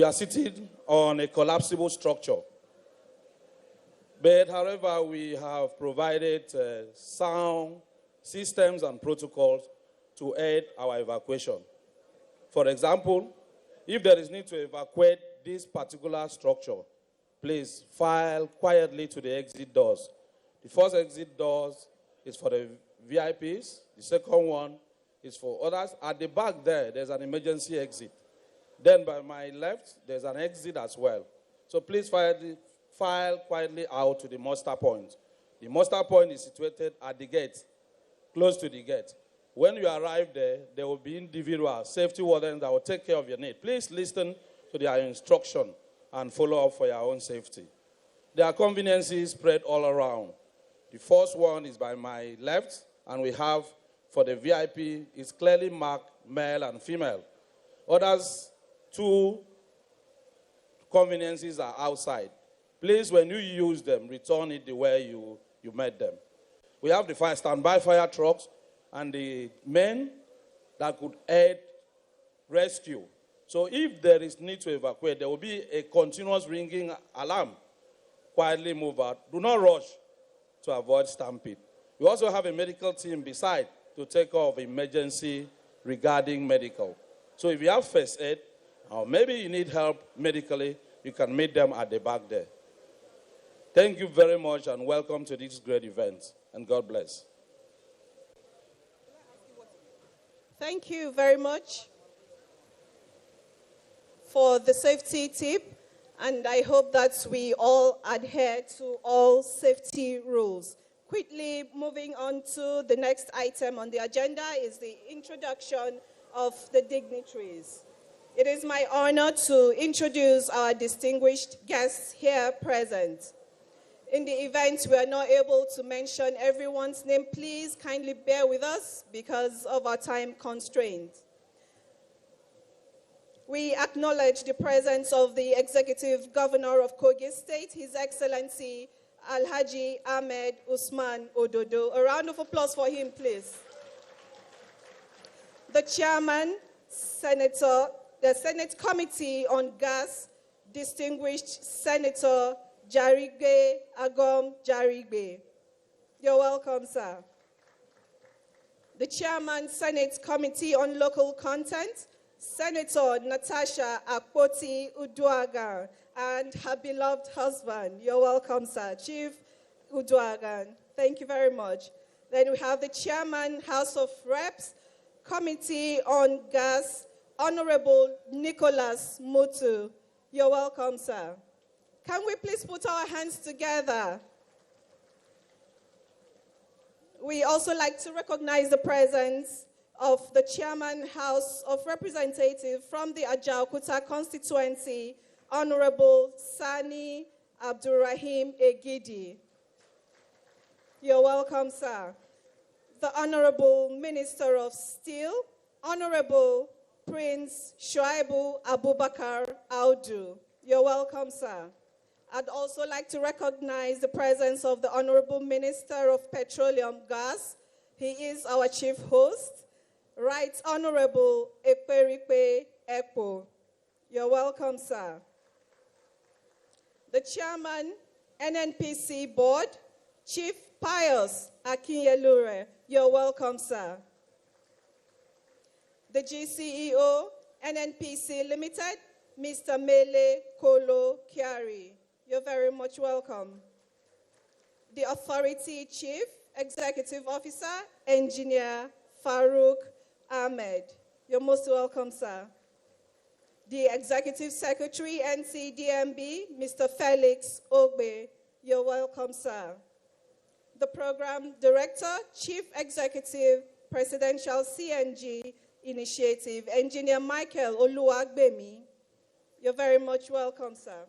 We are seated on a collapsible structure. But however, we have provided sound systems and protocols to aid our evacuation. For example, if there is need to evacuate this particular structure, please file quietly to the exit doors. The first exit doors is for the VIPs. The second one is for others. At the back there's an emergency exit. Then by my left, there's an exit as well. So please file quietly out to the muster point. The muster point is situated at the gate, close to the gate. When you arrive there will be individual safety wardens that will take care of your need. Please listen to their instruction and follow up for your own safety. There are conveniences spread all around. The first one is by my left, and we have for the VIP, it's clearly marked male and female. Others, 2 conveniences are outside. Please, when you use them, return it the way you made them. We have the standby fire trucks and the men that could aid rescue. So if there is need to evacuate, there will be a continuous ringing alarm. Quietly move out. Do not rush to avoid stampede. We also have a medical team beside to take care of emergency regarding medical. So if you have first aid, or maybe you need help medically, you can meet them at the back there. Thank you very much and welcome to this great event. And God bless. Thank you very much for the safety tip. And I hope that we all adhere to all safety rules. Quickly moving on to the next item on the agenda is the introduction of the dignitaries. It is my honor to introduce our distinguished guests here present. In the event we are not able to mention everyone's name, please kindly bear with us because of our time constraints. We acknowledge the presence of the Executive Governor of Kogi State, His Excellency Alhaji Ahmed Usman Ododo. A round of applause for him, please. The Chairman, the Senate Committee on Gas, distinguished Senator Jarigbe Agom Jarigbe. You're welcome, sir. The Chairman, Senate Committee on Local Content, Senator Natasha Akpoti Uduagan, and her beloved husband. You're welcome, sir. Chief Uduagan. Thank you very much. Then we have the Chairman, House of Reps, Committee on Gas, Honorable Nicholas Mutu. You're welcome, sir. Can we please put our hands together? We also like to recognize the presence of the Chairman, House of Representatives from the Ajaokuta constituency, Honorable Sani Abdurrahim Egidi. You're welcome, sir. The Honorable Minister of Steel, Honorable Prince Shuaibu Abubakar Audu. You're welcome, sir. I'd also like to recognize the presence of the Honorable Minister of Petroleum Gas. He is our chief host. Right Honorable Ekperipe Ekpo. You're welcome, sir. The Chairman, NNPC Board, Chief Pius Akinyelure. You're welcome, sir. The GCEO, NNPC Limited, Mr. Mele Kolo Kiari. You're very much welcome. The Authority Chief Executive Officer, Engineer Farouk Ahmed. You're most welcome, sir. The Executive Secretary, NCDMB, Mr. Felix Ogbe. You're welcome, sir. The Program Director, Chief Executive, Presidential CNG Initiative, Engineer Michael Oluwagbemi. You're very much welcome, sir.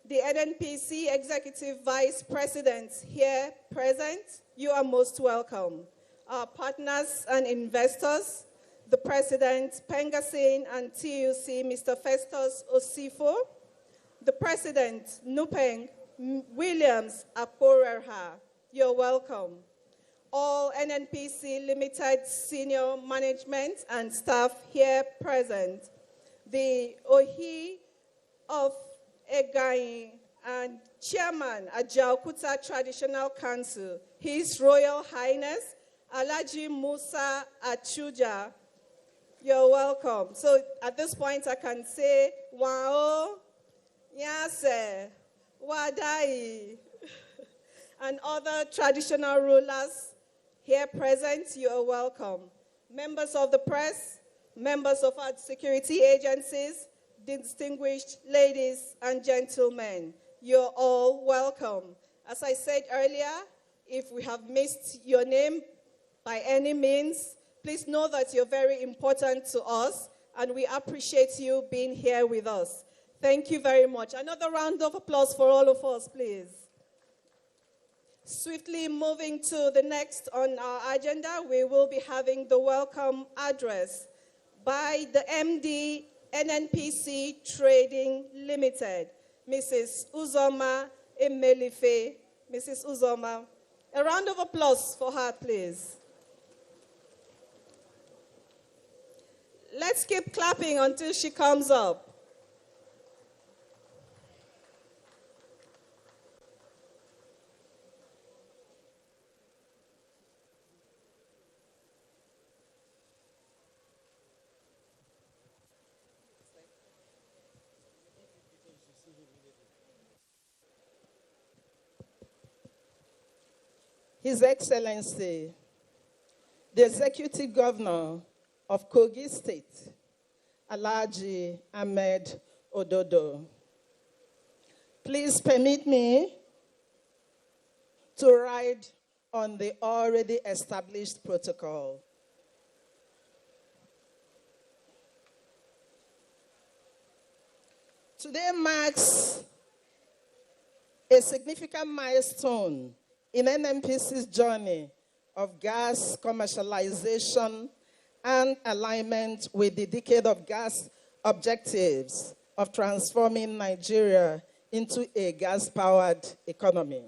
The NNPC Executive Vice President here present, you are most welcome. Our partners and investors, the President, Pengasin and TUC, Mr. Festus Osifo, the President, Nupeng Williams Aporerha, you're welcome. All NNPC Limited senior management and staff here present, the Ohi of Egain and Chairman Ajaokuta Traditional Council, His Royal Highness Alhaji Musa Achuja. You're welcome. So at this point I can say, Wao, Yase, Wadai, and other traditional rulers here present, you are welcome. Members of the press, members of our security agencies, distinguished ladies and gentlemen, you're all welcome. As I said earlier, if we have missed your name by any means, please know that you're very important to us and we appreciate you being here with us. Thank you very much. Another round of applause for all of us, please. Swiftly moving to the next on our agenda, we will be having the welcome address by the MD, NNPC Trading Limited, Mrs. Uzoma Emelife. Mrs. Uzoma, a round of applause for her, please. Let's keep clapping until she comes up. His Excellency, the Executive Governor of Kogi State, Alhaji Ahmed Ododo. Please permit me to ride on the already established protocol. Today marks a significant milestone in NNPC's journey of gas commercialization and alignment with the decade of gas objectives of transforming Nigeria into a gas-powered economy.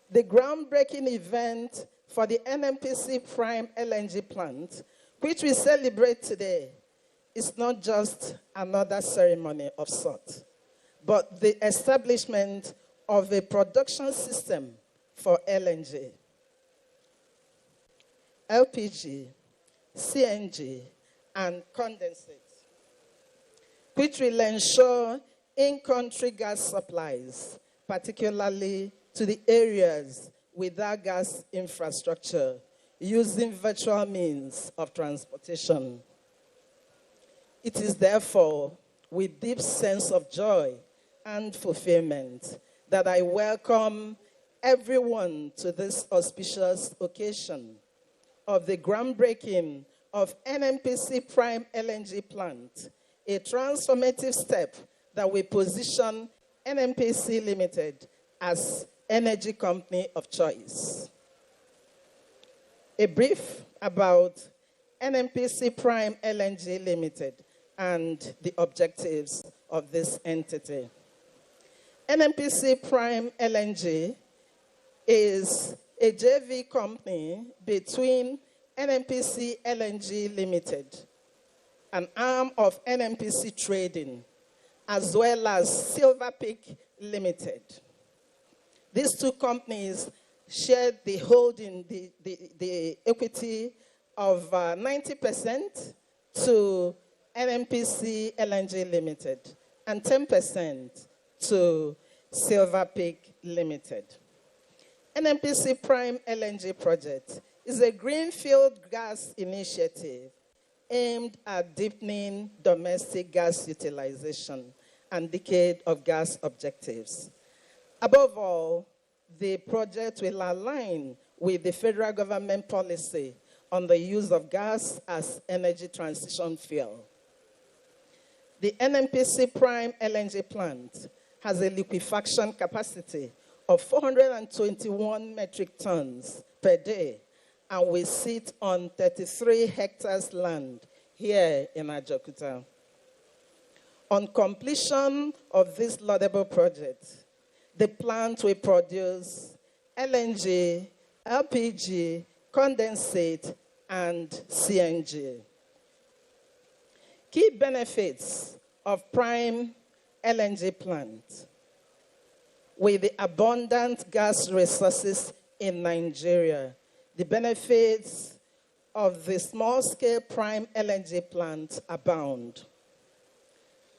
The groundbreaking event for the NNPC Prime LNG plant, which we celebrate today, is not just another ceremony of sort, but the establishment of a production system for LNG, LPG, CNG, and condensate, which will ensure in-country gas supplies, particularly to the areas without gas infrastructure, using virtual means of transportation. It is therefore with deep sense of joy and fulfillment that I welcome everyone to this auspicious occasion of the groundbreaking of NNPC Prime LNG plant, a transformative step that will position NNPC Limited as energy company of choice. A brief about NNPC Prime LNG Limited and the objectives of this entity. NNPC Prime LNG is a JV company between NNPC LNG Limited, an arm of NNPC Trading, as well as Silver Peak Limited. These two companies share the holding, the equity of 90% to NNPC LNG Limited and 10% to Silver Peak Limited. NNPC Prime LNG project is a greenfield gas initiative aimed at deepening domestic gas utilization and decade of gas objectives. Above all, the project will align with the federal government policy on the use of gas as energy transition fuel. The NNPC Prime LNG plant has a liquefaction capacity of 421 metric tons per day and will sit on 33 hectares land here in Ajaokuta. On completion of this laudable project, the plant will produce LNG, LPG, condensate, and CNG. Key benefits of prime LNG plant. With the abundant gas resources in Nigeria, the benefits of the small-scale prime LNG plant abound.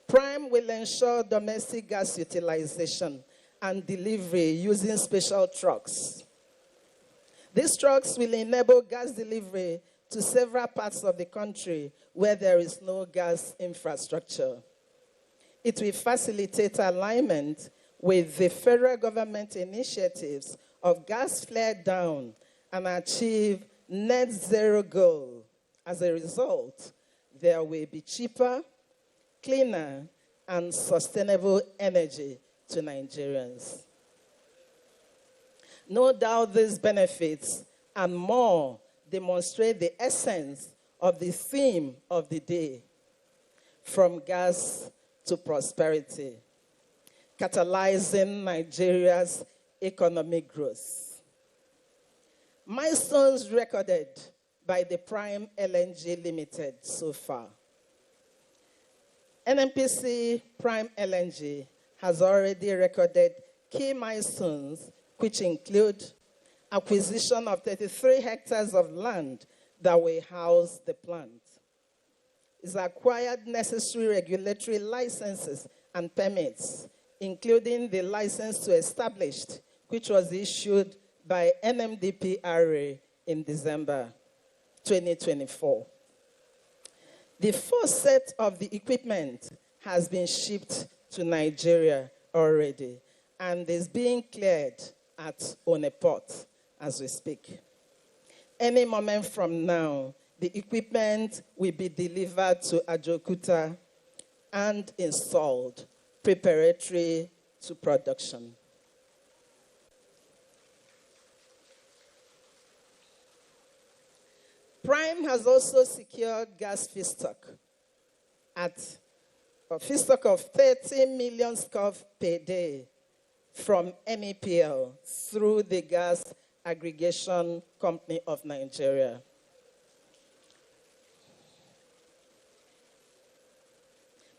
Prime will ensure domestic gas utilization and delivery using special trucks. These trucks will enable gas delivery to several parts of the country where there is no gas infrastructure. It will facilitate alignment with the federal government initiatives of gas flare down and achieve net zero goal. As a result, there will be cheaper, cleaner, and sustainable energy to Nigerians. No doubt these benefits and more demonstrate the essence of the theme of the day, from gas to prosperity, catalyzing Nigeria's economic growth. Milestones recorded by the Prime LNG Limited so far. NNPC Prime LNG has already recorded key milestones, which include acquisition of 33 hectares of land that will house the plant. It's acquired necessary regulatory licenses and permits, including the license to establish, which was issued by NMDPRA in December 2024. The first set of the equipment has been shipped to Nigeria already and is being cleared at Oneport as we speak. Any moment from now, the equipment will be delivered to Ajaokuta and installed, preparatory to production. Prime has also secured gas feedstock at a feedstock of 30 million scf per day from MEPL through the Gas Aggregation Company of Nigeria.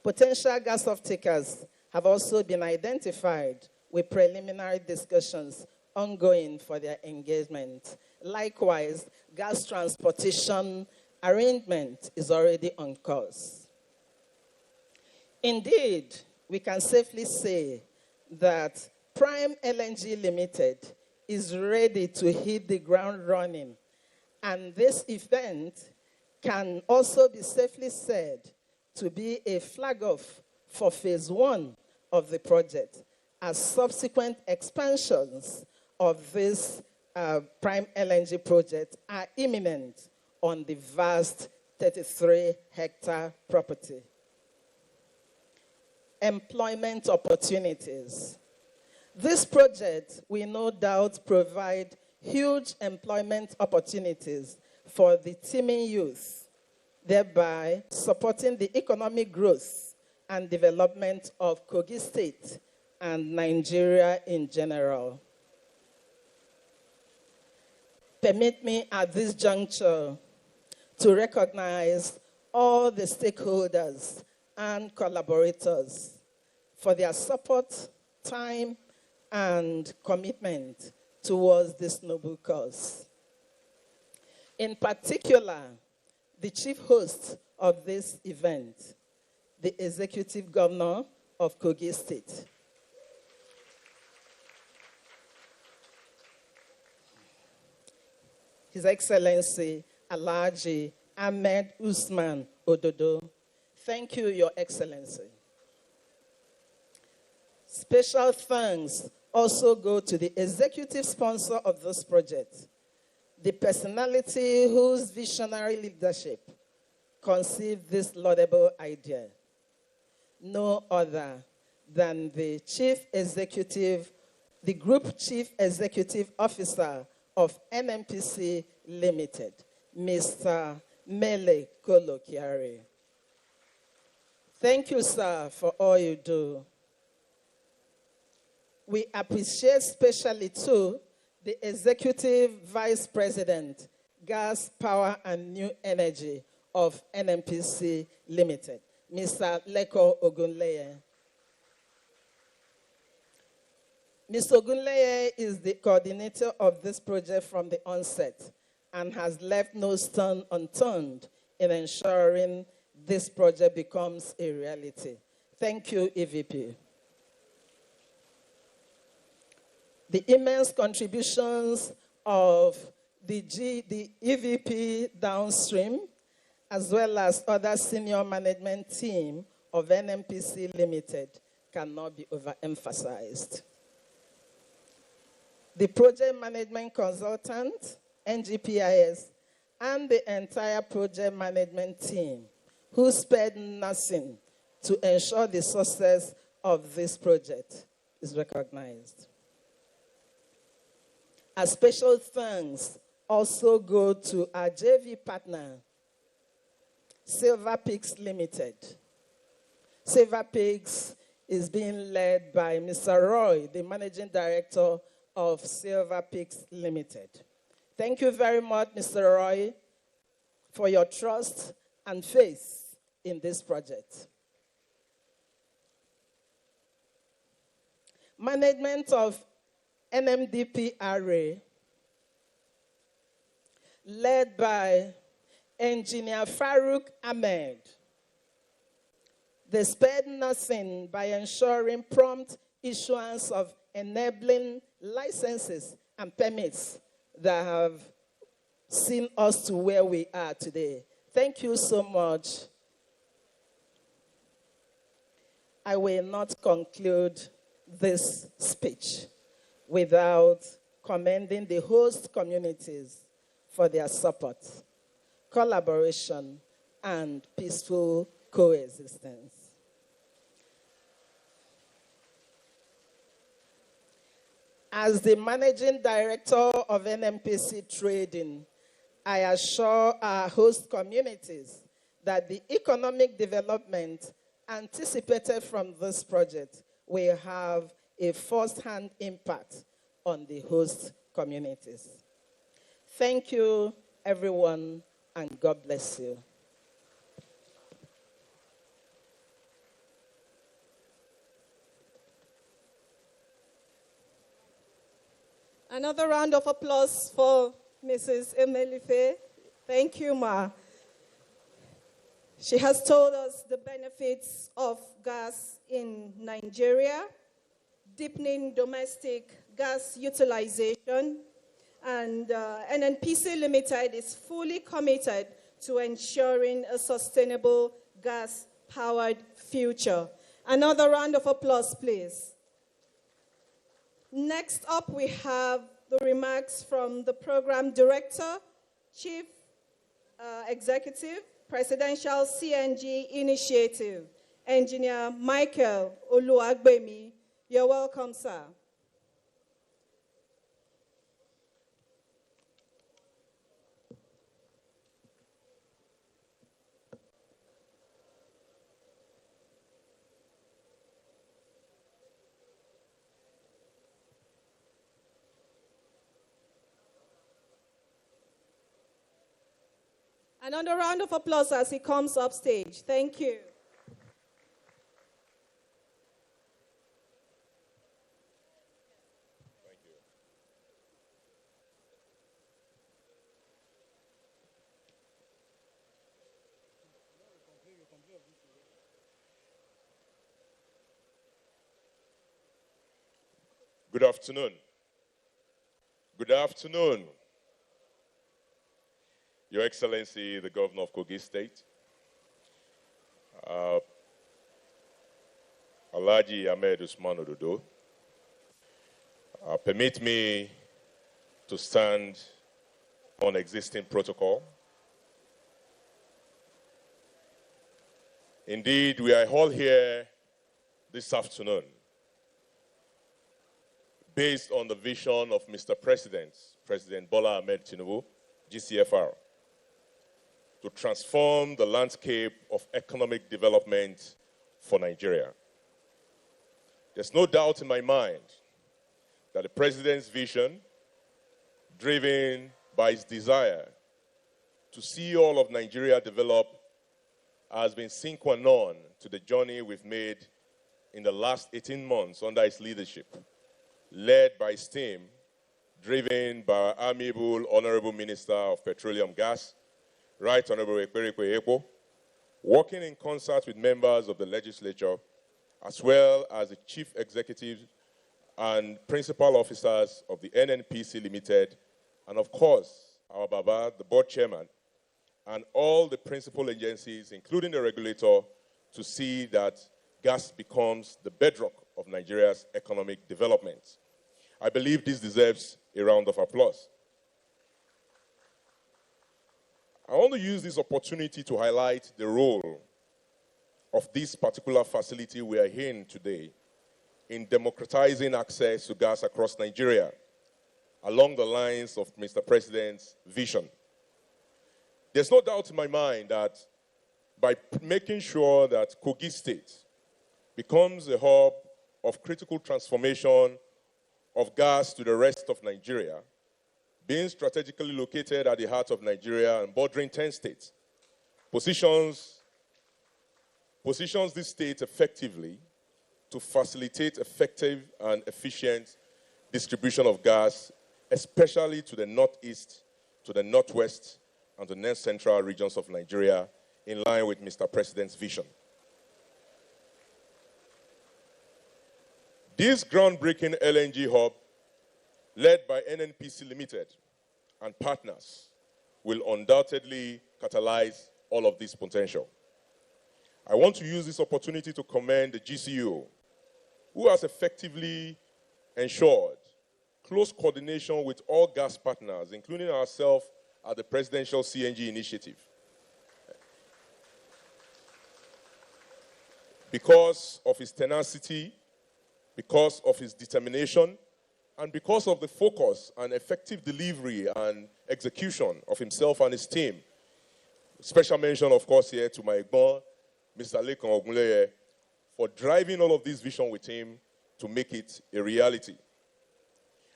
Potential gas off-takers have also been identified with preliminary discussions ongoing for their engagement. Likewise, gas transportation arrangement is already on course. Indeed, we can safely say that Prime LNG Limited is ready to hit the ground running, and this event can also be safely said to be a flag-off for phase 1 of the project, as subsequent expansions of this Prime LNG project are imminent on the vast 33-hectare property. Employment opportunities. This project will no doubt provide huge employment opportunities for the teeming youth, thereby supporting the economic growth and development of Kogi State and Nigeria in general. Permit me at this juncture to recognize all the stakeholders and collaborators for their support, time, and commitment towards this noble cause. In particular, the chief host of this event, the Executive Governor of Kogi State. His Excellency Alhaji Ahmed Usman Ododo. Thank you, Your Excellency. Special thanks also go to the executive sponsor of this project, the personality whose visionary leadership conceived this laudable idea. No other than the Group Chief Executive Officer of NNPC Limited, Mr. Mele Kolokiare. Thank you, sir, for all you do. We appreciate especially, too, the Executive Vice President, Gas, Power, and New Energy of NNPC Limited. Mr. Leko Ogunleye. Mr. Ogunleye is the coordinator of this project from the onset and has left no stone unturned in ensuring this project becomes a reality. Thank you, EVP. The immense contributions of the EVP downstream, as well as other senior management team of NNPC Limited, cannot be overemphasized. The project management consultant, NGPIS, and the entire project management team who spared nothing to ensure the success of this project is recognized. A special thanks also go to our JV partner, Silver Peaks Limited. Silver Peaks is being led by Mr. Roy, the managing director of Silver Peaks Limited. Thank you very much, Mr. Roy, for your trust and faith in this project. Management of NMDP Array, led by Engineer Farouk Ahmed. They spared nothing by ensuring prompt issuance of enabling licenses and permits that have seen us to where we are today. Thank you so much. I will not conclude this speech without commending the host communities for their support, collaboration, and peaceful coexistence. As the managing director of NMPC Trading, I assure our host communities that the economic development anticipated from this project will have a first-hand impact on the host communities. Thank you, everyone, and God bless you. Another round of applause for Mrs. Emelife. Thank you, Ma. She has told us the benefits of gas in Nigeria, deepening domestic gas utilization, and NNPC Limited is fully committed to ensuring a sustainable gas-powered future. Another round of applause, please. Next up, we have the remarks from the Program Director, Chief Executive, Presidential CNG Initiative, Engineer Michael Oluwagbemi. You're welcome, sir. Another round of applause as he comes up stage. Thank you. Thank you. Good afternoon. Good afternoon. Your Excellency, the Governor of Kogi State, Alhaji Ahmed Usman Ododo, permit me to stand on existing protocol. Indeed, we are all here this afternoon based on the vision of Mr. President, President Bola Ahmed Tinubu, GCFR, to transform the landscape of economic development for Nigeria. There's no doubt in my mind that the President's vision, driven by his desire to see all of Nigeria develop has been sine qua non to the journey we've made in the last 18 months under his leadership, led by his team, driven by our amiable, honorable Minister of Petroleum Gas, Right Honorable Ekperikwe Ekpo, working in concert with members of the legislature, as well as the chief executives and principal officers of the NNPC Limited, and of course, our Baba, the board chairman, and all the principal agencies, including the regulator, to see that gas becomes the bedrock of Nigeria's economic development. I believe this deserves a round of applause. I want to use this opportunity to highlight the role of this particular facility we are in today in democratizing access to gas across Nigeria, along the lines of Mr. President's vision. There's no doubt in my mind that by making sure that Kogi State becomes a hub of critical transformation of gas to the rest of Nigeria, being strategically located at the heart of Nigeria and bordering 10 states, positions this state effectively to facilitate effective and efficient distribution of gas, especially to the northeast, to the northwest, and the north central regions of Nigeria, in line with Mr. President's vision. This groundbreaking LNG hub, led by NNPC Limited and partners, will undoubtedly catalyze all of this potential. I want to use this opportunity to commend the GCO, who has effectively ensured close coordination with all gas partners, including ourselves at the Presidential CNG Initiative. Because of his tenacity, because of his determination, and because of the focus and effective delivery and execution of himself and his team. Special mention, of course, here to my Egbon, Mr. Lekan Ogunleye, for driving all of this vision with him to make it a reality.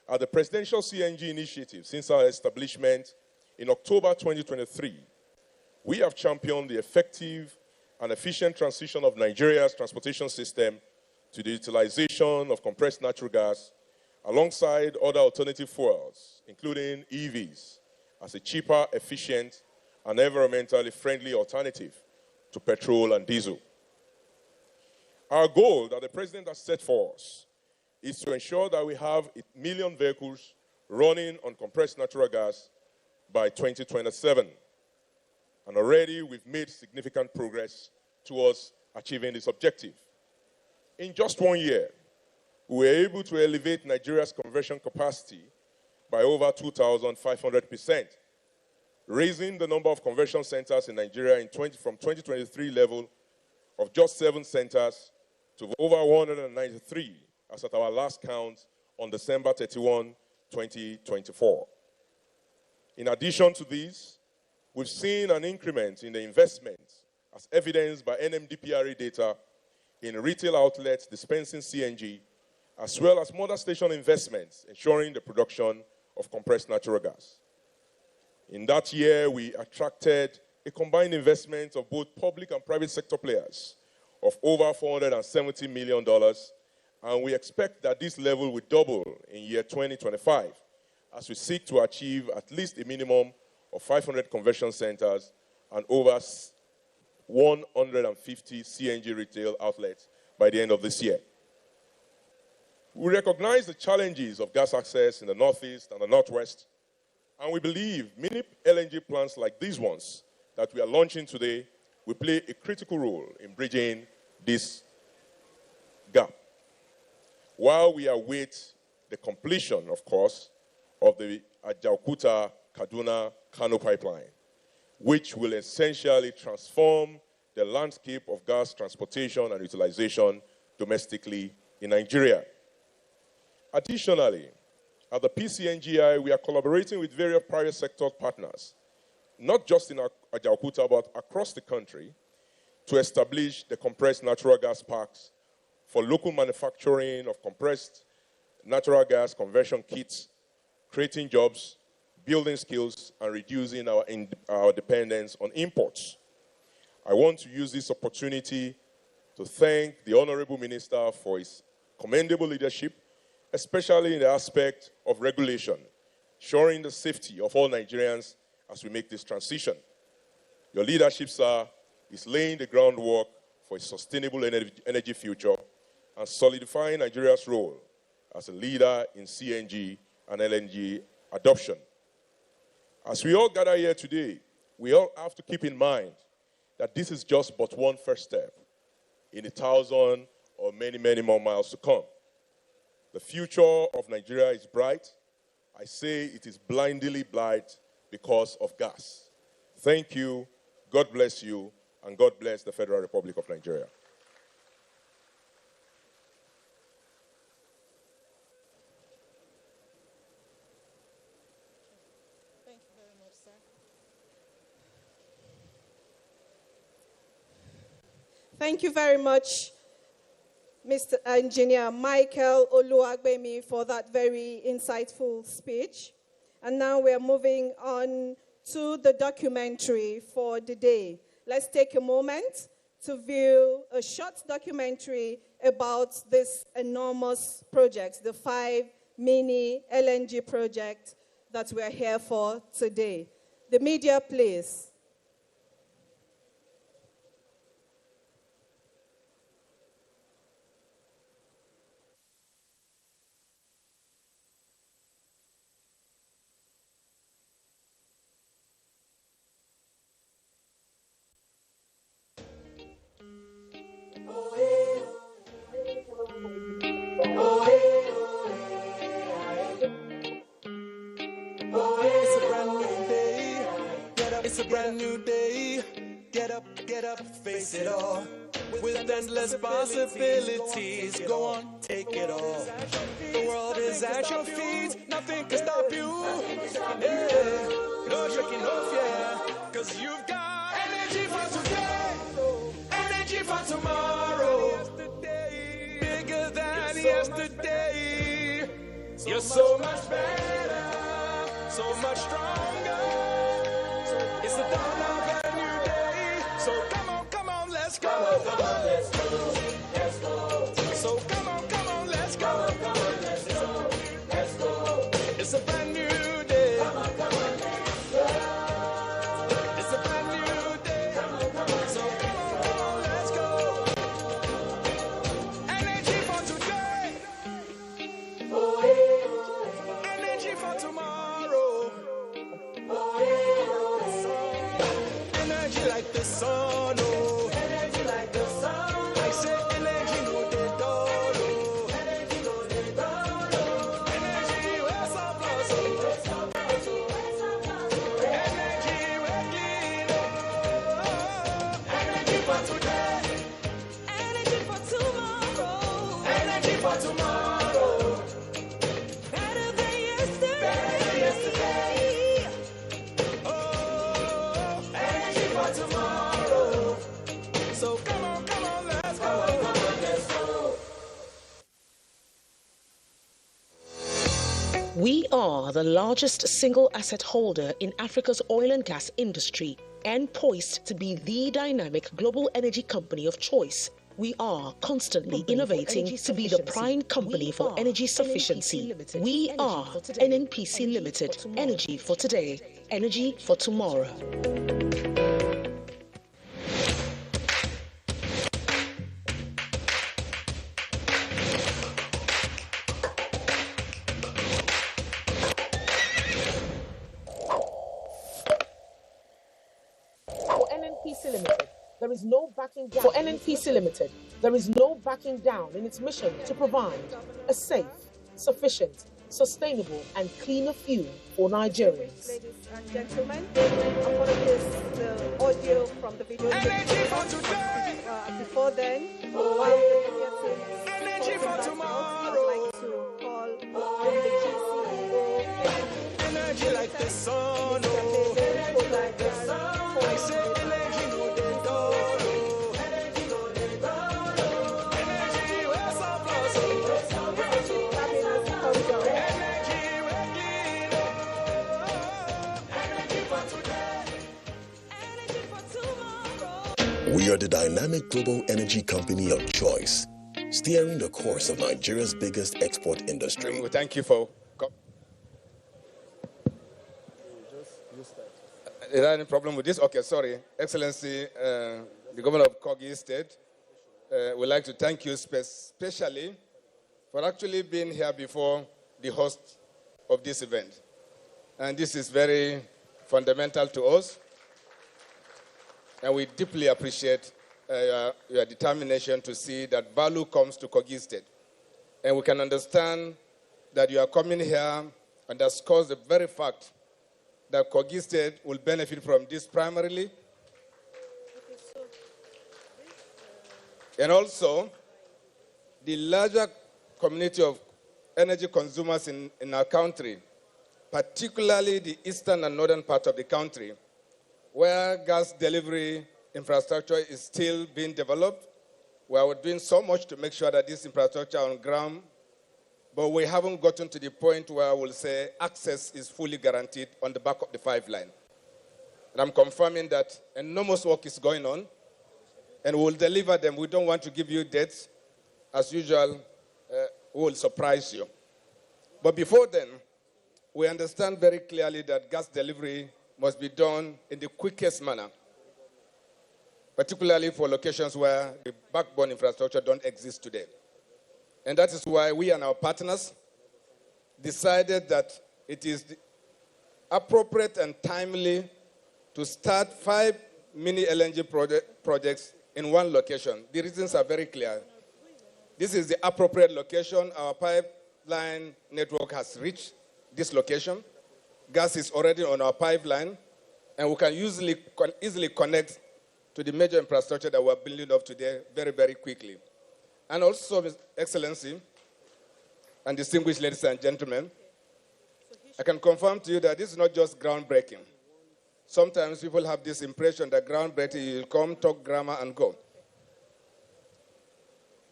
At the Presidential CNG Initiative, since our establishment in October 2023, we have championed the effective and efficient transition of Nigeria's transportation system to the utilization of compressed natural gas alongside other alternative fuels, including EVs, as a cheaper, efficient, and environmentally friendly alternative to petrol and diesel. Our goal that the President has set for us is to ensure that we have 1 million vehicles running on compressed natural gas by 2027. And already we've made significant progress towards achieving this objective. In just 1 year, we were able to elevate Nigeria's conversion capacity by over 2,500%, raising the number of conversion centers in Nigeria from 2023 level of just 7 centers to over 193 as at our last count on December 31, 2024. In addition to these, we've seen an increment in the investment, as evidenced by NMDPRA data, in retail outlets dispensing CNG, as well as motor station investments, ensuring the production of compressed natural gas. In that year, we attracted a combined investment of both public and private sector players of over $470 million, and we expect that this level will double in year 2025 as we seek to achieve at least a minimum of 500 conversion centers and over 150 CNG retail outlets by the end of this year. We recognize the challenges of gas access in the Northeast and the Northwest, and we believe many LNG plants like these ones that we are launching today will play a critical role in bridging this gap. While we await the completion, of course, of the Ajaokuta-Kaduna-Kano pipeline, which will essentially transform the landscape of gas transportation and utilization domestically in Nigeria. Additionally, at the PCNGI, we are collaborating with various private sector partners, not just in Ajaokuta, but across the country, to establish the compressed natural gas parks for local manufacturing of compressed natural gas conversion kits, creating jobs, building skills, and reducing our dependence on imports. I want to use this opportunity to thank the Honorable Minister for his commendable leadership, especially in the aspect of regulation, ensuring the safety of all Nigerians as we make this transition. Your leadership, sir, is laying the groundwork for a sustainable energy future and solidifying Nigeria's role as a leader in CNG and LNG adoption. As we all gather here today, we all have to keep in mind that this is just but one first step in 1,000 or many, many more miles to come. The future of Nigeria is bright. I say it is blindly bright because of gas. Thank you, God bless you, and God bless the Federal Republic of Nigeria. Thank you very much, sir. Thank you very much, Mr. Engineer Michael Oluwagbemi, for that very insightful speech. And now we are moving on to the documentary for the day. Let's take a moment to view a short documentary about this enormous project, the 5 mini LNG project that we are here for today. The media, please. It's a brand new day. Get up, it's a brand new day. Get up, face it all. With endless possibilities, go on, take it all. The world is at your feet, nothing can stop you. Yeah, no shaking off, yeah. Cause you've got energy for today, energy for tomorrow. Bigger than yesterday. You're so much better, so much stronger. It's the dawn of a new day. So come on, let's go. Come on, let's go. Let's go. So come on, let's go. Come on, let's go. Let's go. It's a brand new day. Come on, let's go. It's a brand new day. So come on, let's go. Energy for today. Energy for tomorrow. Energy like the sun, oh. Energy like the sun. I say energy no dey dull, oh. Energy no dey dull, oh. Energy we're surplus, oh. Energy we're clean, oh. Energy for today. Energy for tomorrow. Energy for tomorrow. Better than yesterday. Better than yesterday. Oh, energy for tomorrow. So come on, let's go. Come on, let's go. We are the largest single asset holder in Africa's oil and gas industry and poised to be the dynamic global energy company of choice. We are constantly innovating to be the prime company for energy sufficiency. We are NNPC Limited. Energy for today, energy for tomorrow. For NNPC Limited, there is no backing down. For NNPC Limited, there is no backing down in its mission to provide a safe, sufficient, sustainable, and cleaner fuel for Nigerians. Ladies and gentlemen, I'm going to use the audio from the video. Energy for today. Before then, while the media team is Energy for sorting that out, tomorrow. I'd like to call on the GCEO. Energy like the sun, oh. Energy like the sun. I say energy no dey dull, oh. Energy no dey dull, oh. Energy we're surplus, oh. Energy we're clean, oh. are the dynamic global energy company of choice, steering the course of Nigeria's biggest export industry. Well, thank you for coming. Is there any problem with this? Okay, sorry. Excellency, the governor of Kogi State, would like to thank you specially for actually being here before the host of this event. And this is very fundamental to us. And we deeply appreciate your determination to see that value comes to Kogi State. And we can understand that you are coming here underscores the very fact that Kogi State will benefit from this primarily. And also, the larger community of energy consumers in our country, particularly the eastern and northern part of the country, where gas delivery infrastructure is still being developed. We are doing so much to make sure that this infrastructure on ground, but we haven't gotten to the point where we'll say access is fully guaranteed on the back of the 5 line. And I'm confirming that enormous work is going on, and we'll deliver them. We don't want to give you dates. As usual, we will surprise you. But before then, we understand very clearly that gas delivery must be done in the quickest manner, particularly for locations where the backbone infrastructure don't exist today. And that is why we and our partners decided that it is appropriate and timely to start 5 mini LNG projects in one location. The reasons are very clear. This is the appropriate location. Our pipeline network has reached this location. Gas is already on our pipeline, and we can easily connect to the major infrastructure that we're building up today very, very quickly. And also, Ms. Excellency, and distinguished ladies and gentlemen, I can confirm to you that this is not just groundbreaking. Sometimes people have this impression that groundbreaking, you'll come, talk grammar, and go.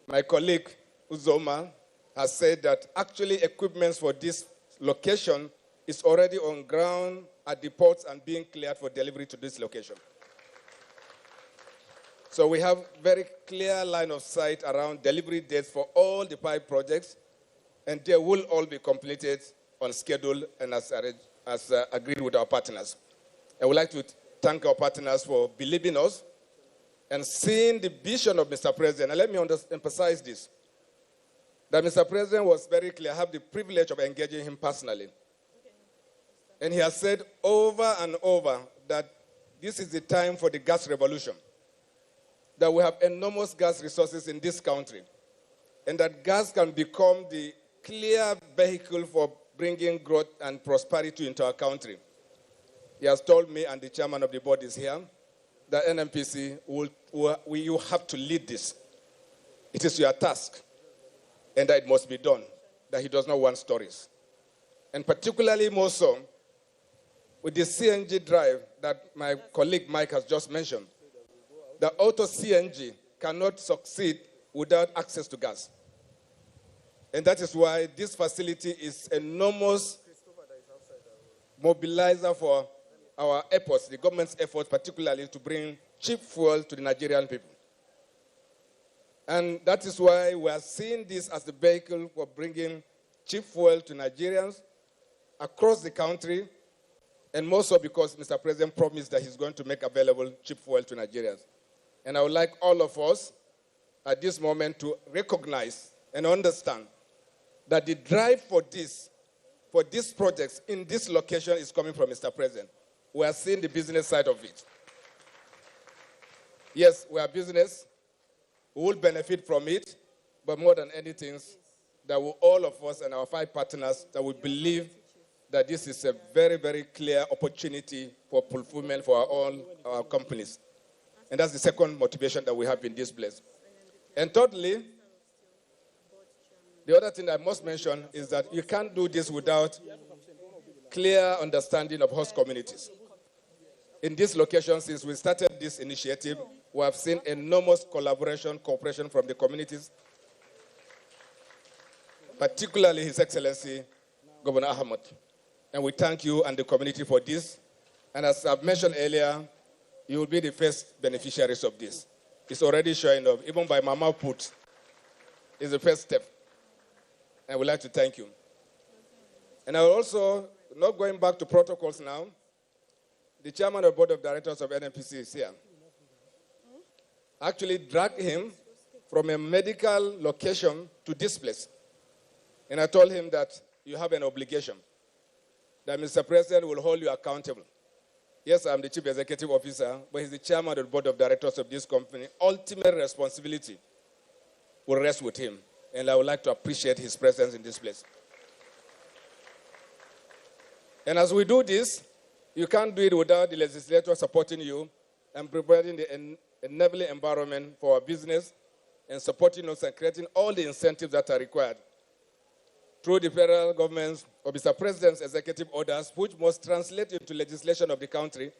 My colleague, Uzoma, has said that actually equipment for this location is already on ground at the ports and being cleared for delivery to this location. So we have very clear line of sight around delivery dates for all the 5 projects, and they will all be completed on schedule and as agreed with our partners. I would like to thank our partners for believing us and seeing the vision of Mr. President. And let me emphasize this, that Mr. President was very clear. I have the privilege of engaging him personally. And he has said over and over that this is the time for the gas revolution, that we have enormous gas resources in this country, and that gas can become the clear vehicle for bringing growth and prosperity into our country. He has told me, and the chairman of the board is here, that NNPC, you have to lead this. It is your task, and that it must be done, that he does not want stories. And particularly more so, with the CNG drive that my colleague Mike has just mentioned, the auto CNG cannot succeed without access to gas. And that is why this facility is enormous mobilizer for our efforts, the government's efforts, particularly to bring cheap fuel to the Nigerian people. And that is why we are seeing this as the vehicle for bringing cheap fuel to Nigerians across the country, and more so because Mr. President promised that he's going to make available cheap fuel to Nigerians. And I would like all of us at this moment to recognize and understand that the drive for these projects in this location is coming from Mr. President. We are seeing the business side of it. Yes, we are business. We will benefit from it, but more than anything, that all of us and our 5 partners, that we believe that this is a very, very clear opportunity for fulfillment for all our companies. And that's the second motivation that we have in this place. And thirdly, the other thing I must mention is that you can't do this without clear understanding of host communities. In this location, since we started this initiative, we have seen enormous collaboration, cooperation from the communities, particularly His Excellency, Governor Ahmed. And we thank you and the community for this. And as I've mentioned earlier, you will be the first beneficiaries of this. is already showing up, even by Mama Put. Is the first step. I would like to thank you. And I will also, not going back to protocols now, the chairman of the board of directors of NNPC is here. Actually dragged him from a medical location to this place. And I told him that you have an obligation, that Mr. President will hold you accountable. Yes, I'm the chief executive officer, but he's the chairman of the board of directors of this company. Ultimate responsibility will rest with him. And I would like to appreciate his presence in this place. And as we do this, you can't do it without the legislature supporting you and providing the enabling environment for our business and supporting us and creating all the incentives that are required through the federal government's or Mr. President's executive orders, which must translate into legislation of the country,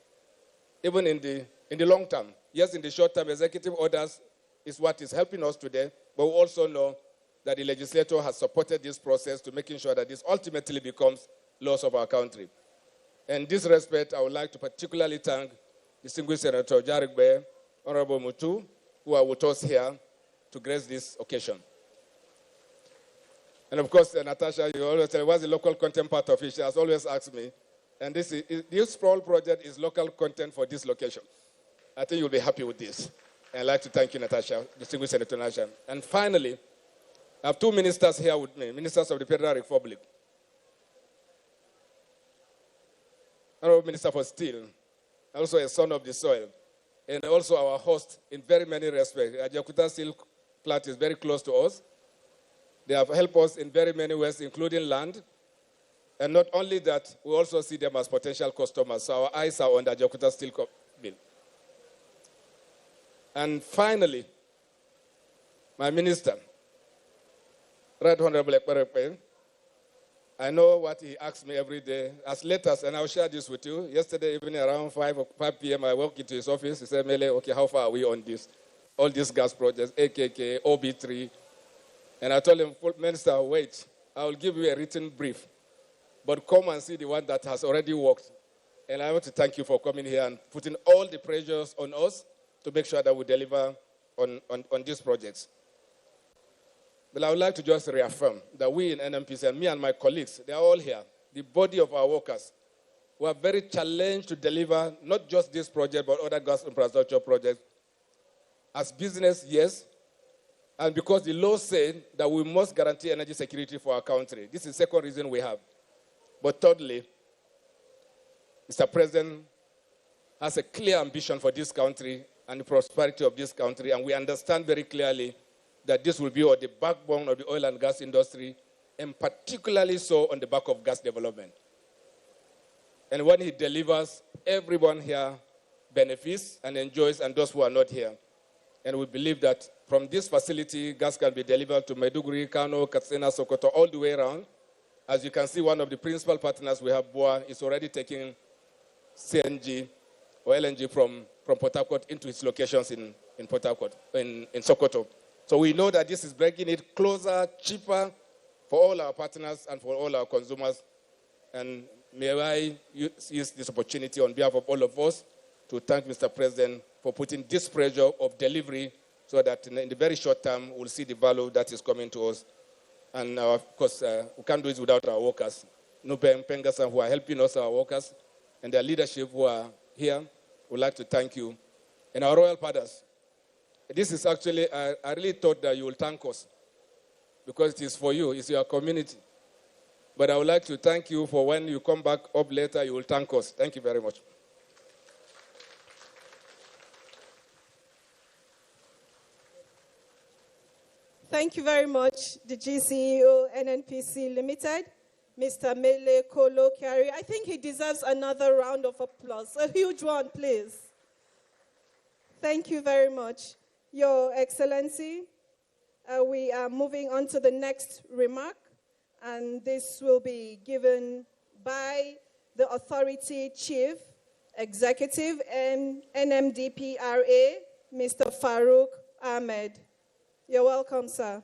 even in the long term. Yes, in the short term, executive orders is what is helping us today, but we also know that the legislature has supported this process to making sure that this ultimately becomes laws of our country. In this respect, I would like to particularly thank distinguished Senator Jarek Bey, Honorable Mutu, who are with us here to grace this occasion. And of course, Natasha, you always tell me, what's the local content part of it? She has always asked me. And this whole project is local content for this location. I think you'll be happy with this. And I'd like to thank you, Natasha, distinguished Senator Natasha. And finally, I have two ministers here with me, ministers of the Federal Republic. Honorable Minister for Steel, also a son of the soil, and also our host in very many respects. Ajaokuta Steel Plant is very close to us. They have helped us in very many ways, including land. And not only that, we also see them as potential customers. So our eyes are on the Ajaokuta Steel Mill. And finally, my minister, Right Honorable Ekperepe, I know what he asks me every day. As late as, and I'll share this with you, yesterday evening around 5 p.m., I walked into his office. He said, Mele, okay, how far are we on this? All these gas projects, AKK, OB3. And I told him, Minister, wait, I will give you a written brief, but come and see the one that has already worked. And I want to thank you for coming here and putting all the pressures on us to make sure that we deliver on these projects. But I would like to just reaffirm that we in NNPC, and me and my colleagues, they are all here, the body of our workers, who are very challenged to deliver not just this project, but other gas infrastructure projects. As business, yes, and because the law said that we must guarantee energy security for our country. This is the second reason we have. But thirdly, Mr. President has a clear ambition for this country and the prosperity of this country, and we understand very clearly that this will be on the backbone of the oil and gas industry, and particularly so on the back of gas development. And when he delivers, everyone here benefits and enjoys, and those who are not here. And we believe that from this facility, gas can be delivered to Maiduguri, Kano, Katsina, Sokoto, all the way around. As you can see, one of the principal partners we have, BUA, is already taking CNG or LNG from Port Harcourt into its locations in Port Harcourt, in Sokoto. So we know that this is bringing it closer, cheaper for all our partners and for all our consumers. And may I use this opportunity on behalf of all of us to thank Mr. President for putting this pressure of delivery so that in the very short term, we'll see the value that is coming to us. And of course, we can't do it without our workers. Nupe Pengasan, who are helping us, our workers, and their leadership who are here, we'd like to thank you. And our royal fathers. This is actually, I really thought that you will thank us because it is for you, it's your community. But I would like to thank you for when you come back up later, you will thank us. Thank you very much. Thank you very much, the GCEO NNPC Limited, Mr. Mele Kolo Kyari. I think he deserves another round of applause. A huge one, please. Thank you very much. Your Excellency, we are moving on to the next remark, and this will be given by the Authority Chief Executive and NMDPRA, Mr. Farouk Ahmed. You're welcome, sir.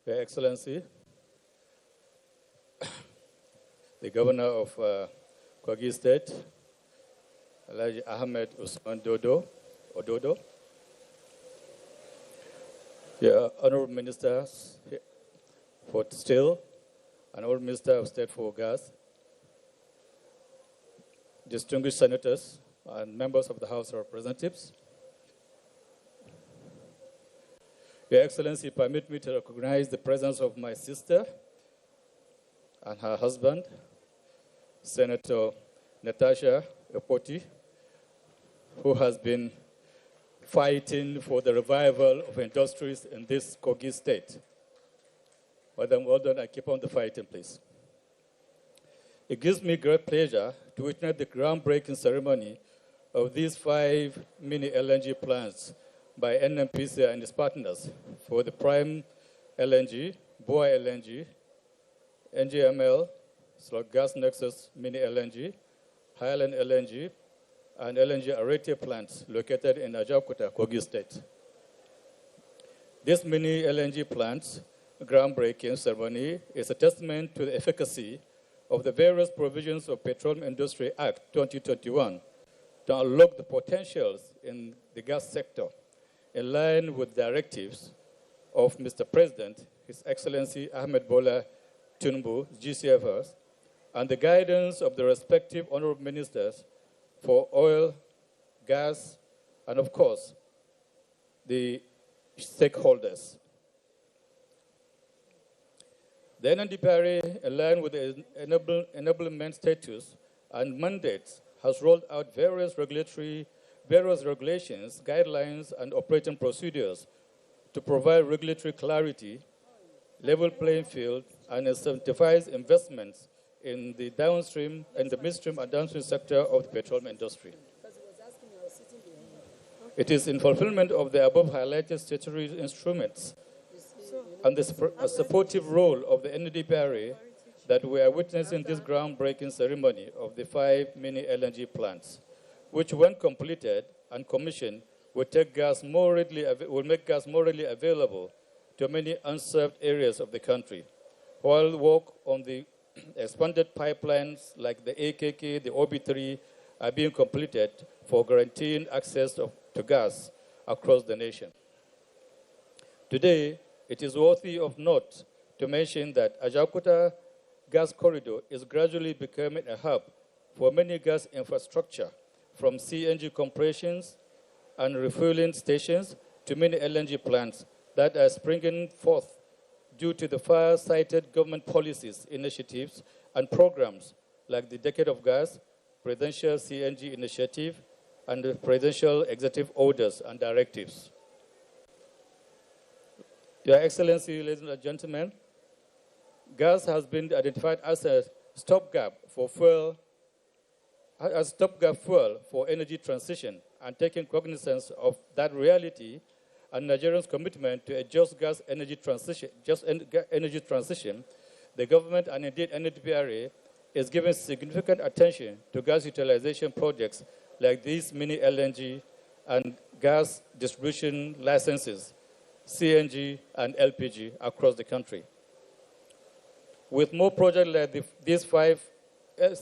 Your Excellency, the Governor of Kogi State, Elijah Ahmed Usman Ododo, your Honorable Ministers for Steel, and Honorable Minister of State for Gas, distinguished senators and members of the House of Representatives. Your Excellency, permit me to recognize the presence of my sister and her husband, Senator Natasha Epoti, who has been fighting for the revival of industries in this Kogi state. Madam, well done, and keep on the fighting, please. It gives me great pleasure to witness the groundbreaking ceremony of these 5 mini LNG plants by NNPC and its partners for the Prime LNG, BOA LNG, NGML, Gas Nexus Mini LNG, Highland LNG, and LNG Arete plants located in Ajaokuta, Kogi State. This mini LNG plants groundbreaking ceremony is a testament to the efficacy of the various provisions of Petroleum Industry Act 2021 to unlock the potentials in the gas sector in line with directives of Mr. President, His Excellency Ahmed Bola Tinubu, GCFRs, and the guidance of the respective honorable ministers for oil, gas, and of course, the stakeholders. The NNDPRA, in line with the enablement status and mandates, has rolled out various regulations, guidelines, and operating procedures to provide regulatory clarity, level playing field, and incentivize investments in the downstream and the midstream and downstream sector of the petroleum industry. It is in fulfillment of the above highlighted statutory instruments and the supportive role of the NDPRA that we are witnessing this groundbreaking ceremony of the 5 mini LNG plants, which when completed and commissioned will make gas more readily available to many unserved areas of the country, while work on the expanded pipelines like the AKK, the OB3 are being completed for guaranteeing access to gas across the nation. Today, it is worthy of note to mention that Ajaokuta gas corridor is gradually becoming a hub for many gas infrastructure, from CNG compressions and refueling stations to many LNG plants that are springing forth due to the far-sighted government policies, initiatives, and programs like the Decade of Gas, Presidential CNG Initiative, and the Presidential Executive Orders and Directives. Your Excellency, ladies and gentlemen, gas has been identified as a stopgap fuel for energy transition, and taking cognizance of that reality and Nigerians' commitment to a just energy transition, the government and indeed NDPRA is giving significant attention to gas utilization projects like these mini LNG and gas distribution licenses, CNG and LPG across the country. With more projects like these 5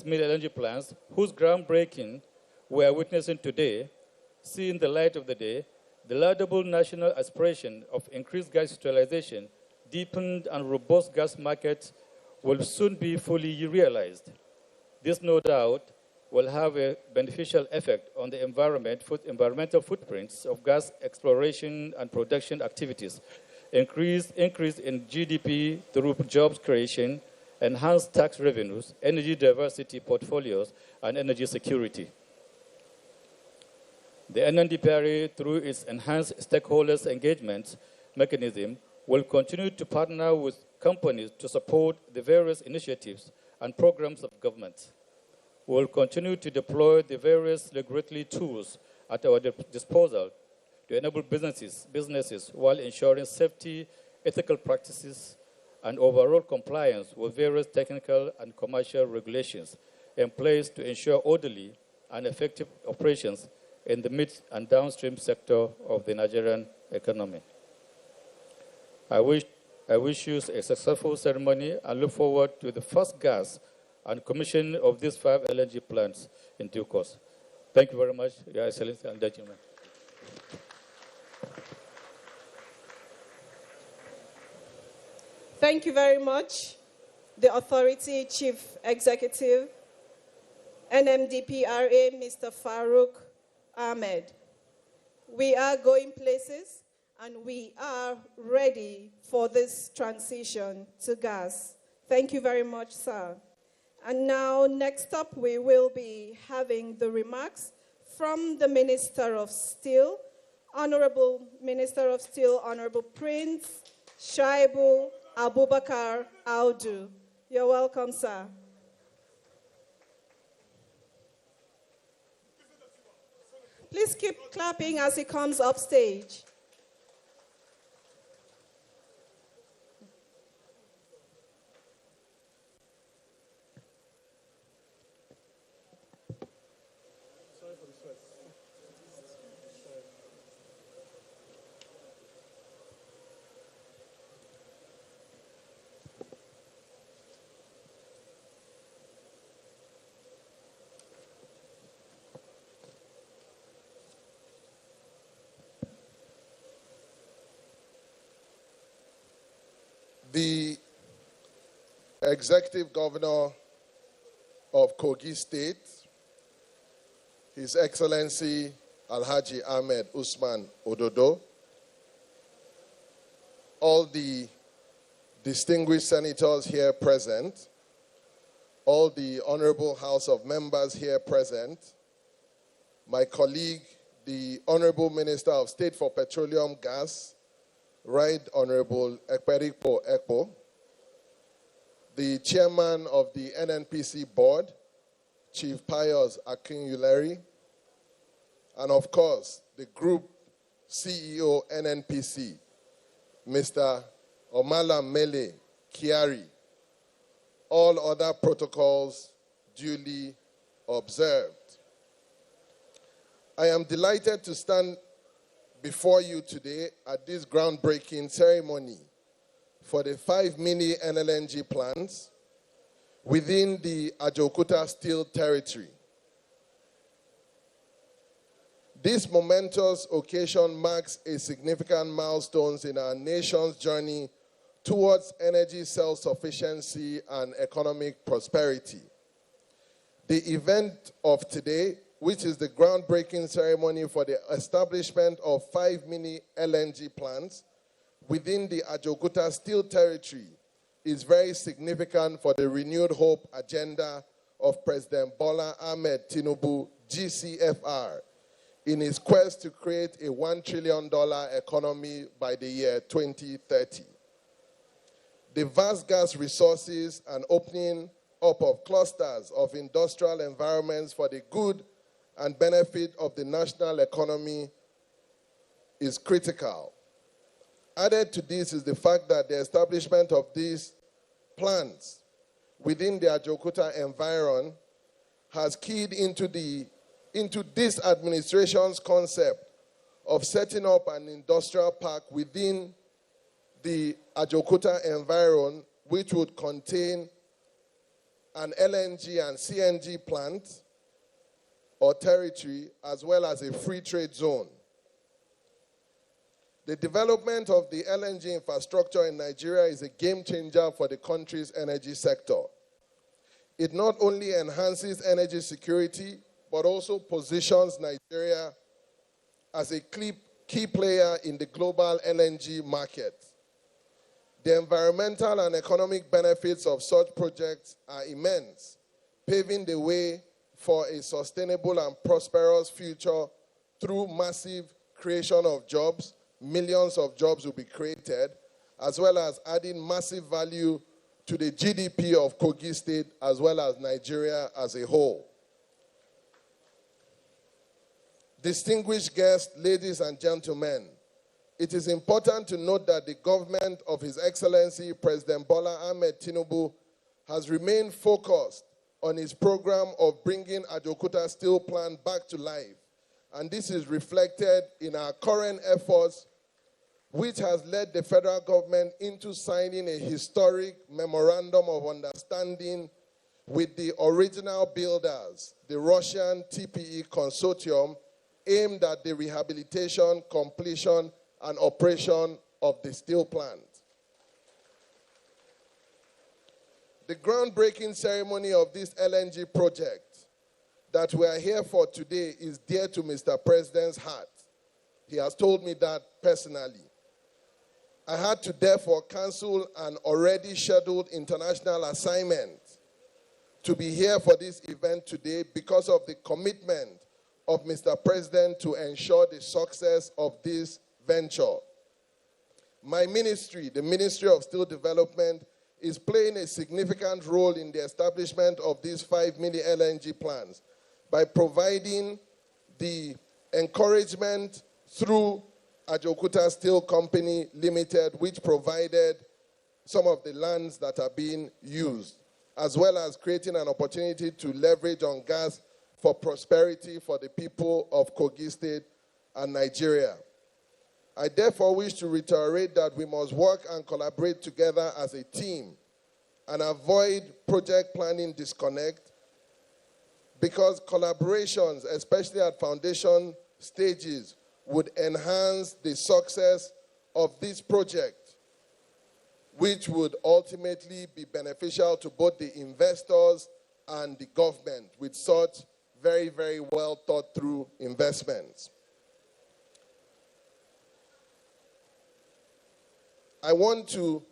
mini LNG plants, whose groundbreaking we are witnessing today, seeing the light of the day, the laudable national aspiration of increased gas utilization, deepened and robust gas markets will soon be fully realized. This, no doubt, will have a beneficial effect on the environmental footprints of gas exploration and production activities, increase in GDP through jobs creation, enhanced tax revenues, energy diversity portfolios, and energy security. The NNDPRA, through its enhanced stakeholders engagement mechanism, will continue to partner with companies to support the various initiatives and programs of government. We will continue to deploy the various regulatory tools at our disposal to enable businesses while ensuring safety, ethical practices, and overall compliance with various technical and commercial regulations in place to ensure orderly and effective operations in the mid and downstream sector of the Nigerian economy. I wish I wish you a successful ceremony and look forward to the first gas and commission of these 5 LNG plants in due course. Thank you very much, Your Excellency and gentlemen. Thank you very much, the Authority Chief Executive, NMDPRA, Mr. Farouk Ahmed. We are going places, and we are ready for this transition to gas. Thank you very much, sir. And now, next up, we will be having the remarks from the Minister of Steel, Honorable Minister of Steel, Honorable Prince Shaibu Abubakar Audu. You're welcome, sir. Please keep clapping as he comes up stage. The Executive Governor of Kogi State, His Excellency Alhaji Ahmed Usman Ododo, all the distinguished senators here present, all the Honorable House of Members here present, my colleague, the Honorable Minister of State for Petroleum Gas, Right Honorable Ekperikpo Ekpo, the Chairman of the NNPC Board, Chief Pius Akinyuleri, and of course, the Group CEO NNPC, Mr. Omala Mele Kiari, all other protocols duly observed. I am delighted to stand before you today at this groundbreaking ceremony for the 5 mini NLNG plants within the Ajaokuta Steel Territory. This momentous occasion marks a significant milestone in our nation's journey towards energy self-sufficiency and economic prosperity. The event of today, which is the groundbreaking ceremony for the establishment of 5 mini LNG plants within the Ajaokuta Steel Territory, is very significant for the renewed hope agenda of President Bola Ahmed Tinubu, GCFR, in his quest to create a $1 trillion economy by the year 2030. The vast gas resources and opening up of clusters of industrial environments for the good and benefit of the national economy is critical. Added to this is the fact that the establishment of these plants within the Ajaokuta environment has keyed into this administration's concept of setting up an industrial park within the Ajaokuta environment, which would contain an LNG and CNG plant or territory, as well as a free trade zone. The development of the LNG infrastructure in Nigeria is a game changer for the country's energy sector. It not only enhances energy security, but also positions Nigeria as a key player in the global LNG market. The environmental and economic benefits of such projects are immense, paving the way for a sustainable and prosperous future through massive creation of jobs. Millions of jobs will be created, as well as adding massive value to the GDP of Kogi State, as well as Nigeria as a whole. Distinguished guests, ladies and gentlemen, it is important to note that the government of His Excellency President Bola Ahmed Tinubu has remained focused on his program of bringing Ajaokuta Steel Plant back to life. And this is reflected in our current efforts which has led the federal government into signing a historic memorandum of understanding with the original builders, the Russian TPE consortium, aimed at the rehabilitation, completion, and operation of the steel plant. The groundbreaking ceremony of this LNG project that we are here for today is dear to Mr. President's heart. He has told me that personally. I had to therefore cancel an already scheduled international assignment to be here for this event today because of the commitment of Mr. President to ensure the success of this venture. My ministry, the Ministry of Steel Development, is playing a significant role in the establishment of these 5 mini LNG plants by providing the encouragement through Ajaokuta Steel Company Limited, which provided some of the lands that are being used, as well as creating an opportunity to leverage on gas for prosperity for the people of Kogi State and Nigeria. I therefore wish to reiterate that we must work and collaborate together as a team and avoid project planning disconnect, because collaborations, especially at foundation stages, would enhance the success of this project, which would ultimately be beneficial to both the investors and the government with such very, very well thought through investments. I want to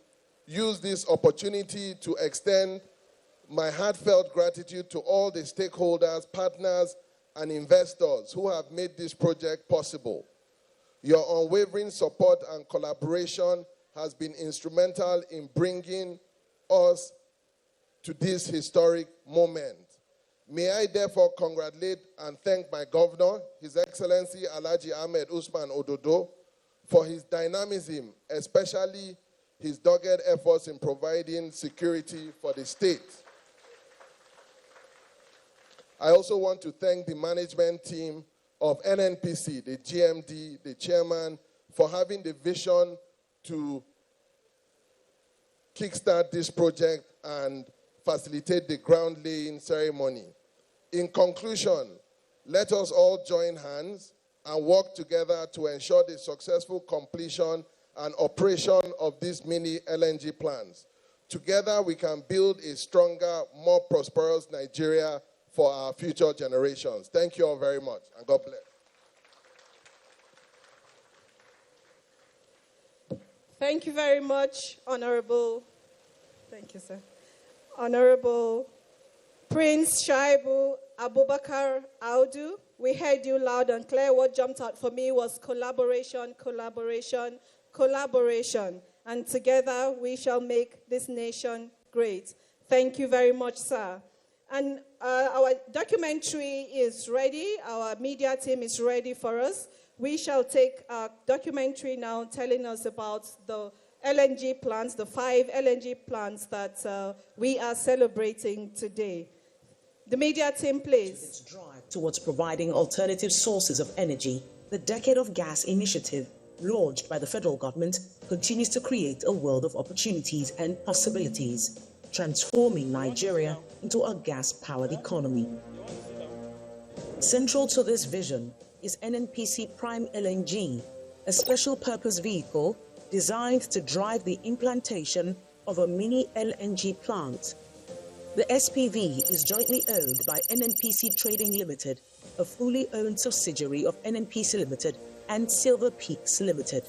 use this opportunity to extend my heartfelt gratitude to all the stakeholders, partners, and investors who have made this project possible. Your unwavering support and collaboration has been instrumental in bringing us to this historic moment. May I therefore congratulate and thank my governor, His Excellency Alhaji Ahmed Usman Ododo, for his dynamism, especially his dogged efforts in providing security for the state. I also want to thank the management team of NNPC, the GMD, the chairman, for having the vision to kickstart this project and facilitate the ground laying ceremony. In conclusion, let us all join hands and work together to ensure the successful completion and operation of these mini LNG plants. Together, we can build a stronger, more prosperous Nigeria for our future generations. Thank you all very much, and God bless. Thank you very much, Honorable. Thank you, sir. Honorable Prince Shaibu Abubakar Audu. We heard you loud and clear. What jumped out for me was collaboration, collaboration, collaboration. And together we shall make this nation great. Thank you very much, sir. And our documentary is ready. Our media team is ready for us. We shall take a documentary now telling us about the LNG plants, the 5 LNG plants that we are celebrating today. The media team, please. Its drive towards providing alternative sources of energy, the Decade of Gas initiative, launched by the federal government, continues to create a world of opportunities and possibilities, transforming Nigeria into a gas-powered economy. Central to this vision is NNPC Prime LNG, a special-purpose vehicle designed to drive the implantation of a mini LNG plant. The SPV is jointly owned by NNPC Trading Limited, a fully owned subsidiary of NNPC Limited and Silver Peaks Limited.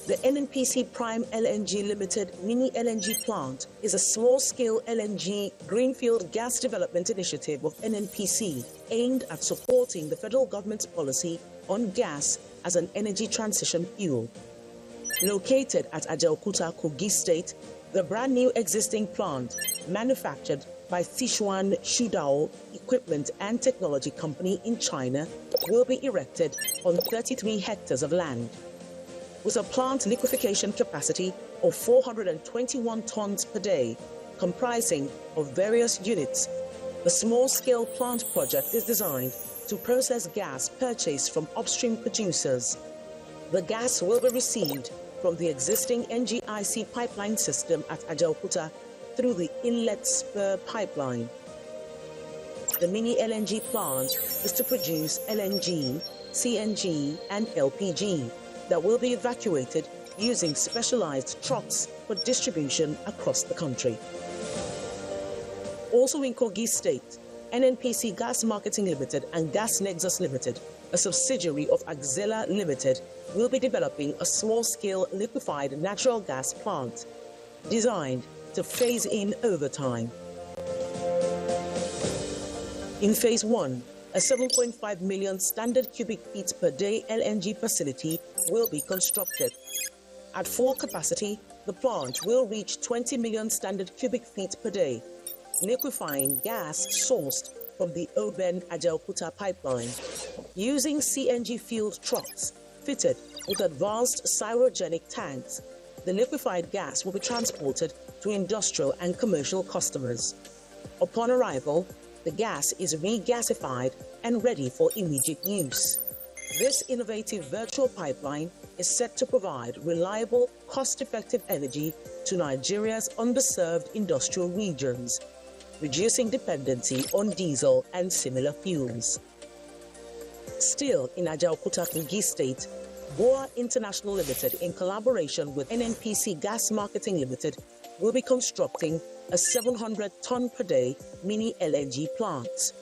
The NNPC Prime LNG Limited Mini LNG plant is a small-scale LNG greenfield gas development initiative of NNPC aimed at supporting the federal government's policy on gas as an energy transition fuel. Located at Ajaokuta, Kogi State, the brand new existing plant, manufactured by Sichuan Shudao Equipment and Technology Company in China, will be erected on 33 hectares of land. With a plant liquefaction capacity of 421 tons per day, comprising of various units, the small-scale plant project is designed to process gas purchased from upstream producers. The gas will be received from the existing NGIC pipeline system at Ajaokuta through the inlet spur pipeline. The mini LNG plant is to produce LNG, CNG, and LPG that will be evacuated using specialized trucks for distribution across the country. Also in Kogi State, NNPC Gas Marketing Limited and Gas Nexus Limited, a subsidiary of Axela Limited, will be developing a small-scale liquefied natural gas plant designed to phase in over time. In Phase 1, a 7.5 million standard cubic feet per day LNG facility will be constructed. At full capacity, the plant will reach 20 million standard cubic feet per day, liquefying gas sourced from the Oben Ajaokuta pipeline. Using CNG-fueled trucks fitted with advanced cryogenic tanks, the liquefied gas will be transported to industrial and commercial customers. Upon arrival, the gas is regasified and ready for immediate use. This innovative virtual pipeline is set to provide reliable, cost-effective energy to Nigeria's underserved industrial regions, reducing dependency on diesel and similar fuels. Still in Ajaokuta, Kogi State, Boa International Limited, in collaboration with NNPC Gas Marketing Limited, will be constructing a 700-ton per day mini LNG plant.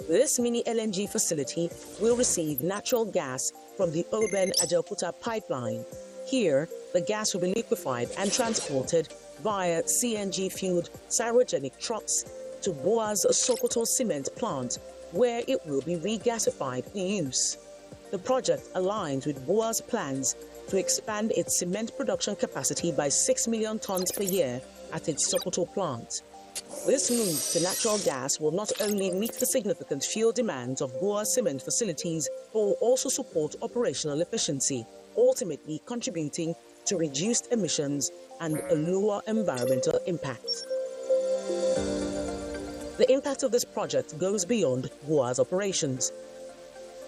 This mini LNG facility will receive natural gas from the Oben Ajaokuta pipeline. Here, the gas will be liquefied and transported via CNG-fueled cryogenic trucks to Boa's Sokoto cement plant, where it will be regasified for use. The project aligns with Boa's plans to expand its cement production capacity by 6 million tons per year at its Sokoto plant. This move to natural gas will not only meet the significant fuel demands of Boa cement facilities, but will also support operational efficiency, ultimately contributing to reduced emissions and a lower environmental impact. The impact of this project goes beyond Boa's operations.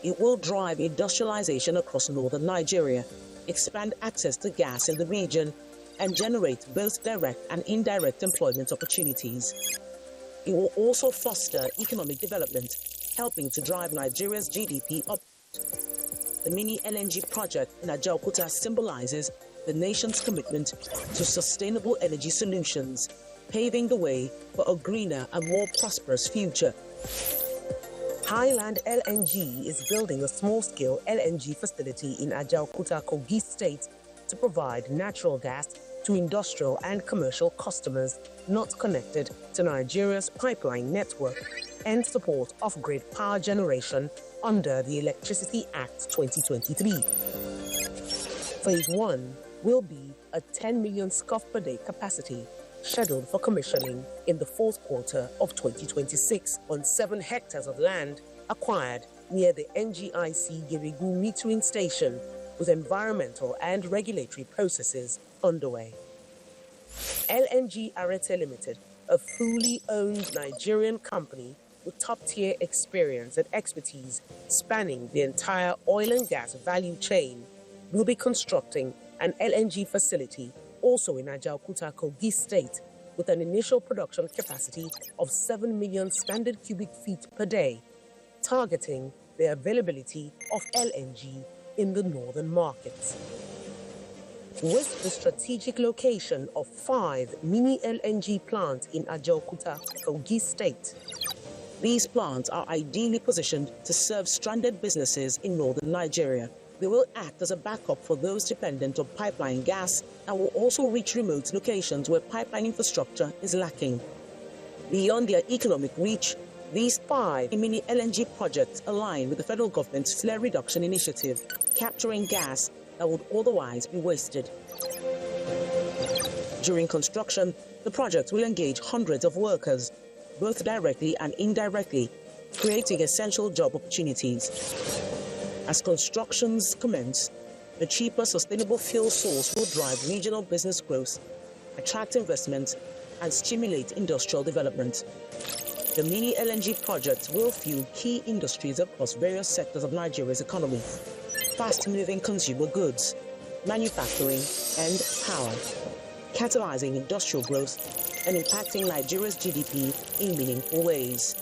It will drive industrialization across northern Nigeria, expand access to gas in the region, and generate both direct and indirect employment opportunities. It will also foster economic development, helping to drive Nigeria's GDP up. The mini LNG project in Ajaokuta symbolizes the nation's commitment to sustainable energy solutions, paving the way for a greener and more prosperous future. Highland LNG is building a small-scale LNG facility in Ajaokuta, Kogi State, to provide natural gas to industrial and commercial customers not connected to Nigeria's pipeline network and support off-grid power generation under the Electricity Act 2023. Phase 1 will be a 10 million scf per day capacity, scheduled for commissioning in the fourth quarter of 2026 on 7 hectares of land acquired near the NGIC Girigu metering station, with environmental and regulatory processes underway. LNG Arete Limited, a fully owned Nigerian company with top-tier experience and expertise spanning the entire oil and gas value chain, will be constructing an LNG facility also in Ajaokuta, Kogi State, with an initial production capacity of 7 million standard cubic feet per day, targeting the availability of LNG in the northern markets. With the strategic location of 5 mini LNG plants in Ajaokuta, Kogi State, these plants are ideally positioned to serve stranded businesses in northern Nigeria. They will act as a backup for those dependent on pipeline gas and will also reach remote locations where pipeline infrastructure is lacking. Beyond their economic reach, these 5 mini LNG projects align with the federal government's flare reduction initiative, capturing gas that would otherwise be wasted. During construction, the project will engage hundreds of workers, both directly and indirectly, creating essential job opportunities. As constructions commence, the cheaper, sustainable fuel source will drive regional business growth, attract investment, and stimulate industrial development. The mini LNG project will fuel key industries across various sectors of Nigeria's economy: fast-moving consumer goods, manufacturing, and power, catalyzing industrial growth and impacting Nigeria's GDP in meaningful ways.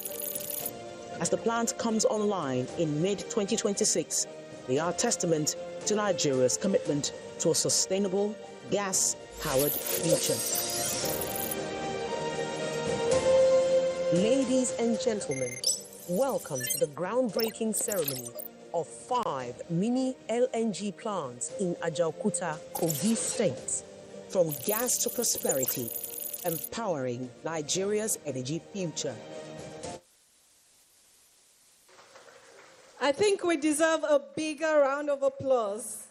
As the plant comes online in mid-2026, they are testament to Nigeria's commitment to a sustainable, gas-powered future. Ladies and gentlemen, welcome to the groundbreaking ceremony of 5 mini LNG plants in Ajaokuta, Kogi State. From gas to prosperity, empowering Nigeria's energy future. I think we deserve a bigger round of applause.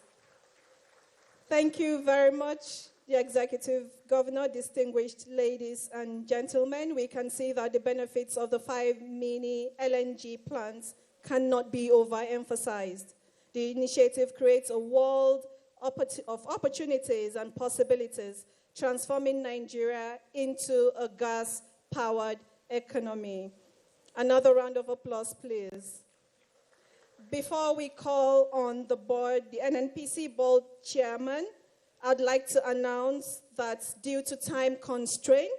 Thank you very much, the Executive Governor, distinguished ladies and gentlemen. We can see that the benefits of the 5 mini LNG plants cannot be overemphasized. The initiative creates a world of opportunities and possibilities, transforming Nigeria into a gas-powered economy. Another round of applause, please. Before we call on the board, the NNPC board chairman, I'd like to announce that due to time constraint,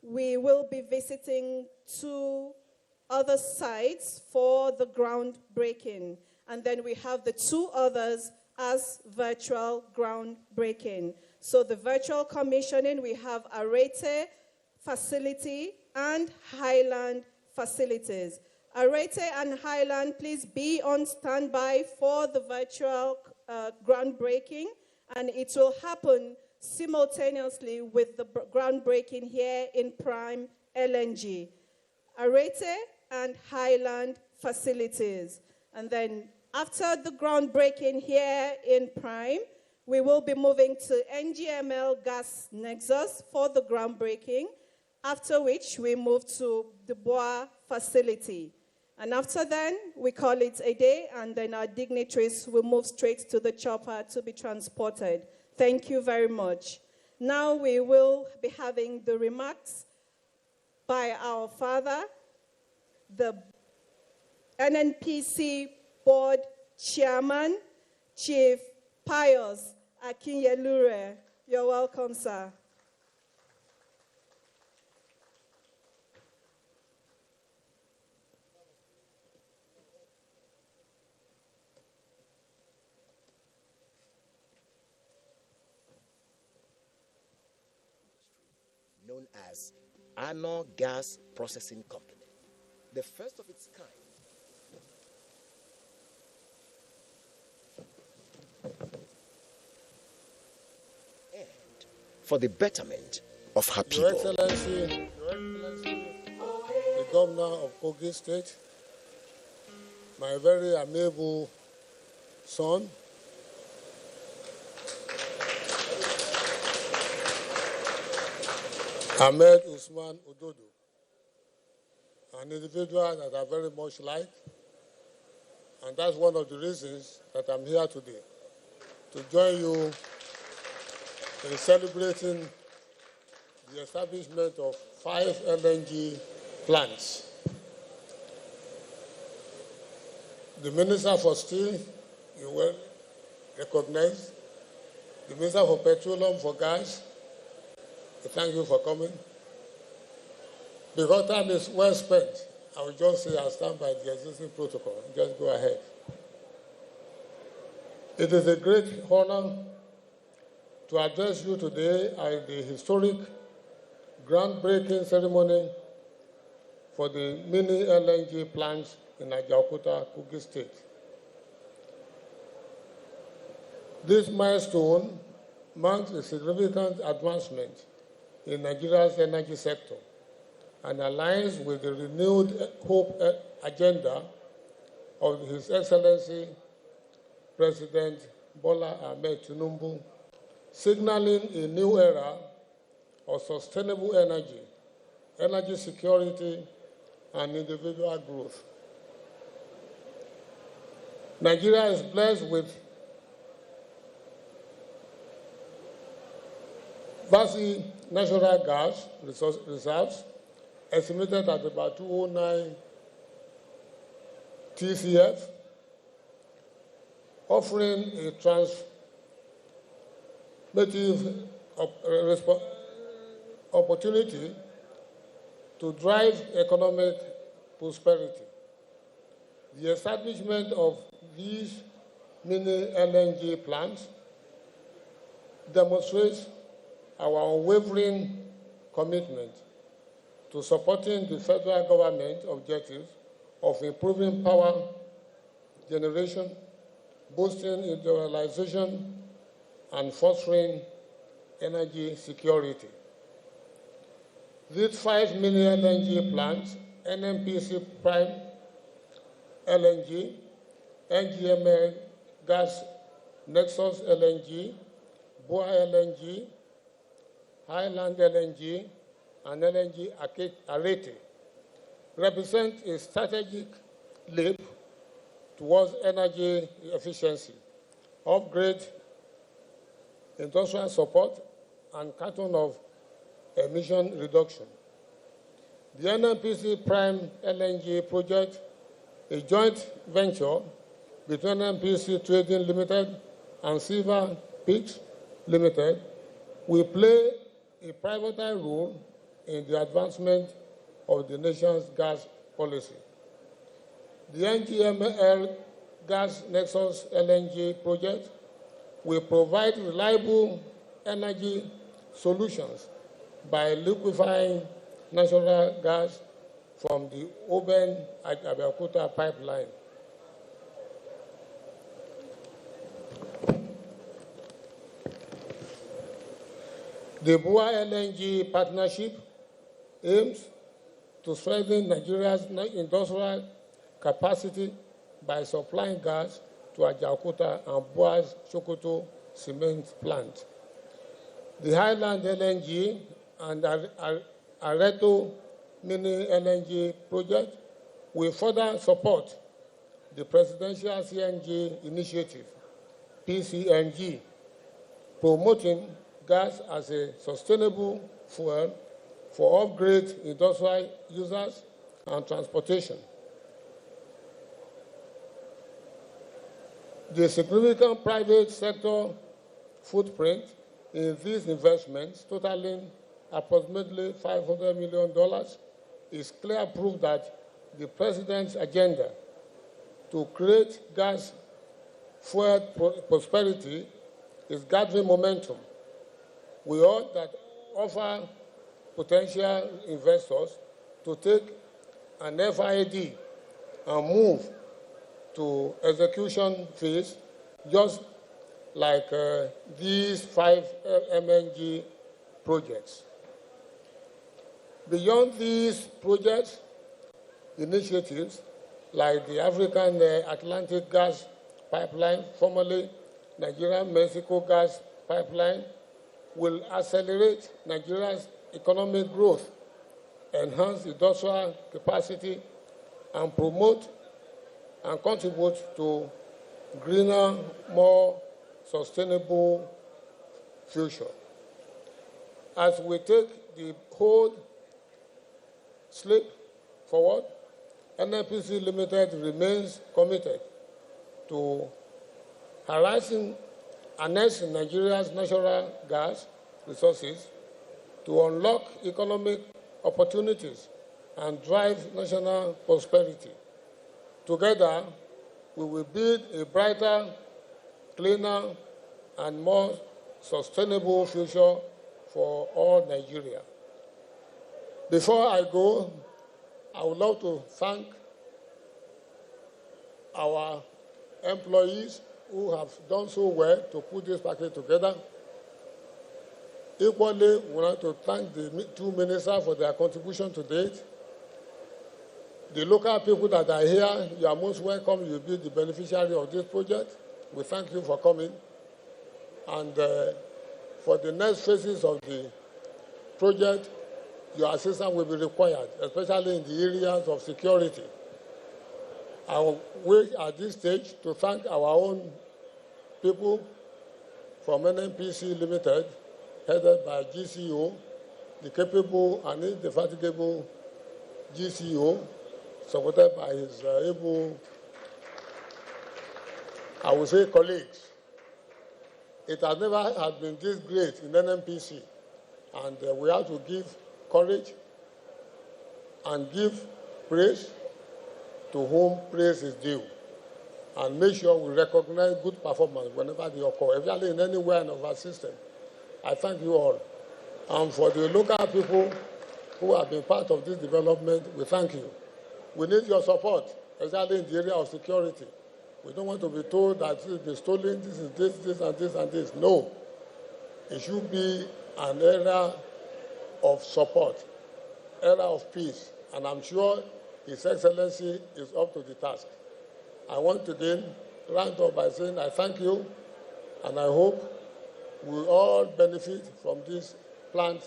we will be visiting 2 other sites for the groundbreaking. And then we have the 2 others as virtual groundbreaking. So the virtual commissioning, we have Arete facility and Highland facilities. Arete and Highland, please be on standby for the virtual groundbreaking, and it will happen simultaneously with the groundbreaking here in Prime LNG. Arete and Highland facilities. And then after the groundbreaking here in Prime, we will be moving to NGML Gas Nexus for the groundbreaking, after which we move to the Bois facility. And after then, we call it a day, and then our dignitaries will move straight to the chopper to be transported. Thank you very much. Now we will be having the remarks by our father, the NNPC board chairman, Chief Pius Akinyelure. You're welcome, sir. Known as Anor Gas Processing Company, the first of its kind. And for the betterment of her people. Your Excellency, the Governor of Kogi State, my very amiable son, Ahmed Usman Ododo, an individual that I very much like, and that's one of the reasons that I'm here today, to join you in celebrating the establishment of 5 LNG plants. The Minister for Steel, you will recognize, the Minister for Petroleum, for Gas, thank you for coming. Because time is well spent, I will just say I'll stand by the existing protocol. Just go ahead. It is a great honor to address you today at the historic groundbreaking ceremony for the mini LNG plants in Ajaokuta, Kogi State. This milestone marks a significant advancement in Nigeria's energy sector and aligns with the renewed hope agenda of His Excellency President Bola Ahmed Tinubu, signaling a new era of sustainable energy, energy security, and individual growth. Nigeria is blessed with vast natural gas reserves, estimated at about 209 TCF, offering a opportunity to drive economic prosperity. The establishment of these mini LNG plants demonstrates our unwavering commitment to supporting the federal government objectives of improving power generation, boosting industrialization, and fostering energy security. These 5 mini LNG plants, NNPC Prime LNG, NGML Gas Nexus LNG, Boa LNG, Highland LNG, and LNG Arete, represent a strategic leap towards energy efficiency, upgrade industrial support, and canton of emission reduction. The NNPC Prime LNG project, a joint venture between NNPC Trading Limited and Silver Peaks Limited, will play a pivotal role in the advancement of the nation's gas policy. The NGML Gas Nexus LNG project will provide reliable energy solutions by liquefying natural gas from the Oben-Abeokuta pipeline. The Boa LNG partnership aims to strengthen Nigeria's industrial capacity by supplying gas to Ajaokuta and Boa's Sokoto cement plant. The Highland LNG and Areto mini LNG project will further support the Presidential CNG Initiative, PCNG, promoting gas as a sustainable fuel for off-grid industrial users and transportation. The significant private sector footprint in these investments, totaling approximately $500 million, is clear proof that the President's agenda to create gas fuel prosperity is gathering momentum. We ought that offer potential investors to take an FID and move to execution phase, just like these 5 MNG projects. Beyond these projects, initiatives like the African Atlantic Gas Pipeline, formerly Nigerian-Mexico Gas Pipeline, will accelerate Nigeria's economic growth, enhance industrial capacity, and promote and contribute to greener, more sustainable future. As we take the whole step forward, NNPC Limited remains committed to harnessing Nigeria's natural gas resources to unlock economic opportunities and drive national prosperity. Together, we will build a brighter, cleaner, and more sustainable future for all Nigeria. Before I go, I would love to thank our employees who have done so well to put this package together. Equally, we want to thank the 2 ministers for their contribution to date. The local people that are here, you are most welcome. You'll be the beneficiary of this project. We thank you for coming. And for the next phases of the project, your assistance will be required, especially in the areas of security. I wish at this stage to thank our own people from NNPC Limited, headed by GCO, the capable and indefatigable GCO, supported by his able, I would say, colleagues. It has never had been this great in NNPC. And we have to give courage and give praise to whom praise is due. And make sure we recognize good performance whenever they occur, especially in anywhere in our system. I thank you all. And for the local people who have been part of this development, we thank you. We need your support, especially in the area of security. We don't want to be told that this has been stolen, this is this, and this, and this. No. It should be an era of support, era of peace. And I'm sure His Excellency is up to the task. I want to then round up by saying I thank you, and I hope we all benefit from this plant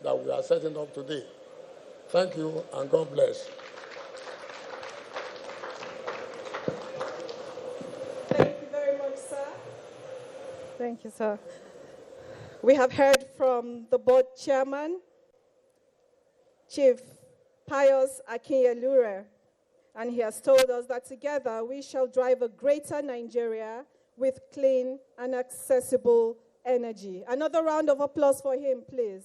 that we are setting up today. Thank you, and God bless. Thank you very much, sir. Thank you, sir. We have heard from the board chairman, Chief Pius Akinyelure, and he has told us that together we shall drive a greater Nigeria with clean and accessible energy. Another round of applause for him, please.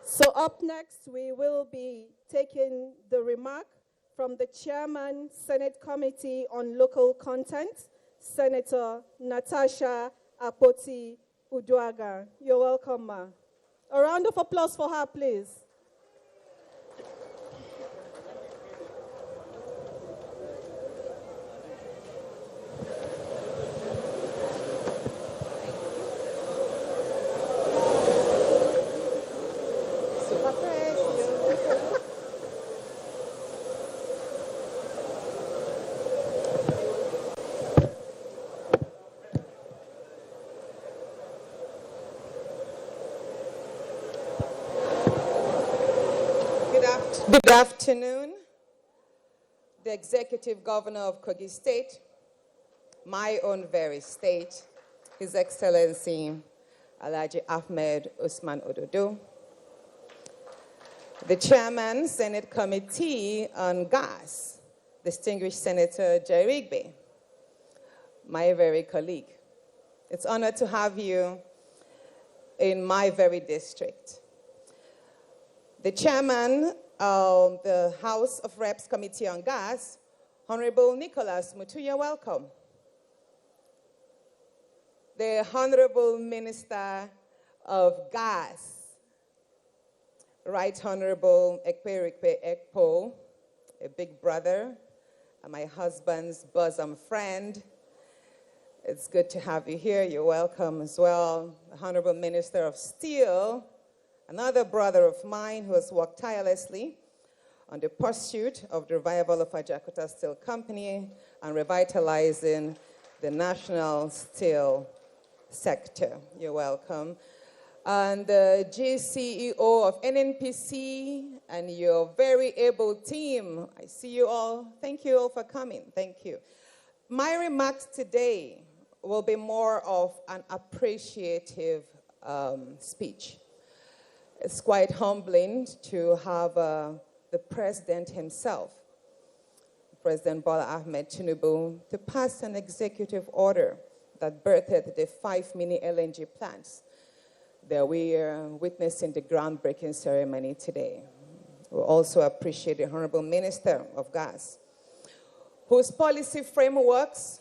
So up next, we will be taking the remark from the Chairman, Senate Committee on Local Content, Senator Natasha Akpoti Uduaghan. You're welcome, ma. A round of applause for her, please. Good afternoon, the Executive Governor of Kogi State, my own very state, His Excellency Alhaji Ahmed Usman Ododo, the Chairman, Senate Committee on Gas, distinguished Senator Jerry Igbe, my very colleague. It's an honor to have you in my very district. The Chairman of the House of Reps Committee on Gas, Honorable Nicholas Mutuya, welcome. The Honorable Minister of Gas, Right Honorable Ekperikpe Ekpo, a big brother, and my husband's bosom friend. It's good to have you here. You're welcome as well. The Honorable Minister of Steel, another brother of mine who has worked tirelessly on the pursuit of the revival of Ajaokuta Steel Company and revitalizing the national steel sector. You're welcome. And the GCEO of NNPC and your very able team. I see you all. Thank you all for coming. Thank you. My remarks today will be more of an appreciative speech. It's quite humbling to have the president himself, President Bola Ahmed Tinubu, to pass an executive order that birthed the 5 mini LNG plants that we are witnessing the groundbreaking ceremony today. We also appreciate the Honorable Minister of Gas, whose policy frameworks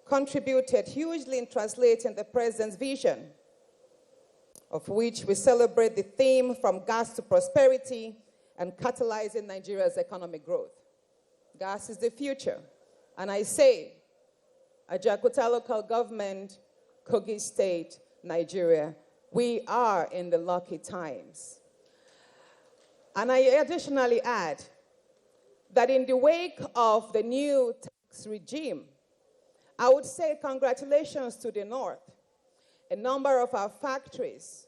contributed hugely in translating the president's vision, of which we celebrate the theme from gas to prosperity and catalyzing Nigeria's economic growth. Gas is the future. And I say, Ajaokuta local government, Kogi State, Nigeria, we are in the lucky times. And I additionally add that in the wake of the new tax regime, I would say congratulations to the North. A number of our factories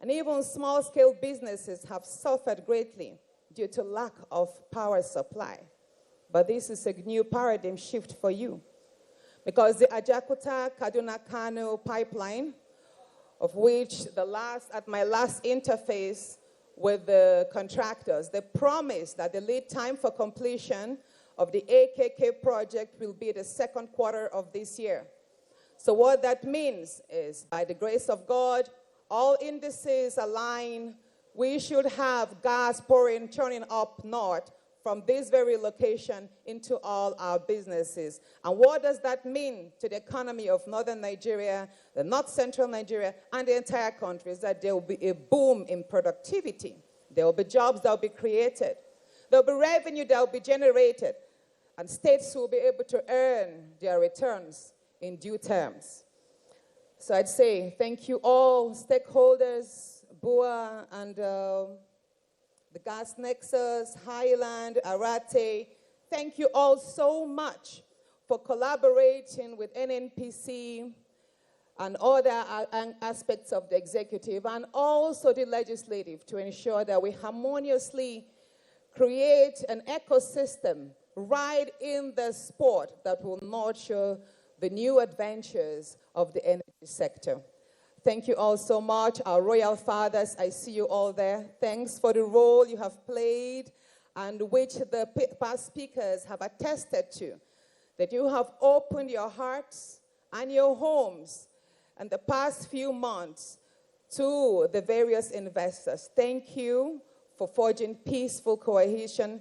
and even small-scale businesses have suffered greatly due to lack of power supply. But this is a new paradigm shift for you, because the Ajaokuta-Kaduna-Kano pipeline, of which at my last interface with the contractors, they promised that the lead time for completion of the AKK project will be the second quarter of this year. So what that means is, by the grace of God, all indices align. We should have gas turning up north from this very location into all our businesses. And what does that mean to the economy of northern Nigeria, the north central Nigeria, and the entire country? Is that there will be a boom in productivity. There will be jobs that will be created. There will be revenue that will be generated. And states will be able to earn their returns in due terms. So I'd say thank you all stakeholders, BUA and the Gas Nexus, Highland, Arate. Thank you all so much for collaborating with NNPC and other aspects of the executive and also the legislative to ensure that we harmoniously create an ecosystem right in the sport that will nurture the new adventures of the energy sector. Thank you all so much. Our royal fathers, I see you all there. Thanks for the role you have played and which the past speakers have attested to, that you have opened your hearts and your homes in the past few months to the various investors. Thank you for forging peaceful cohesion,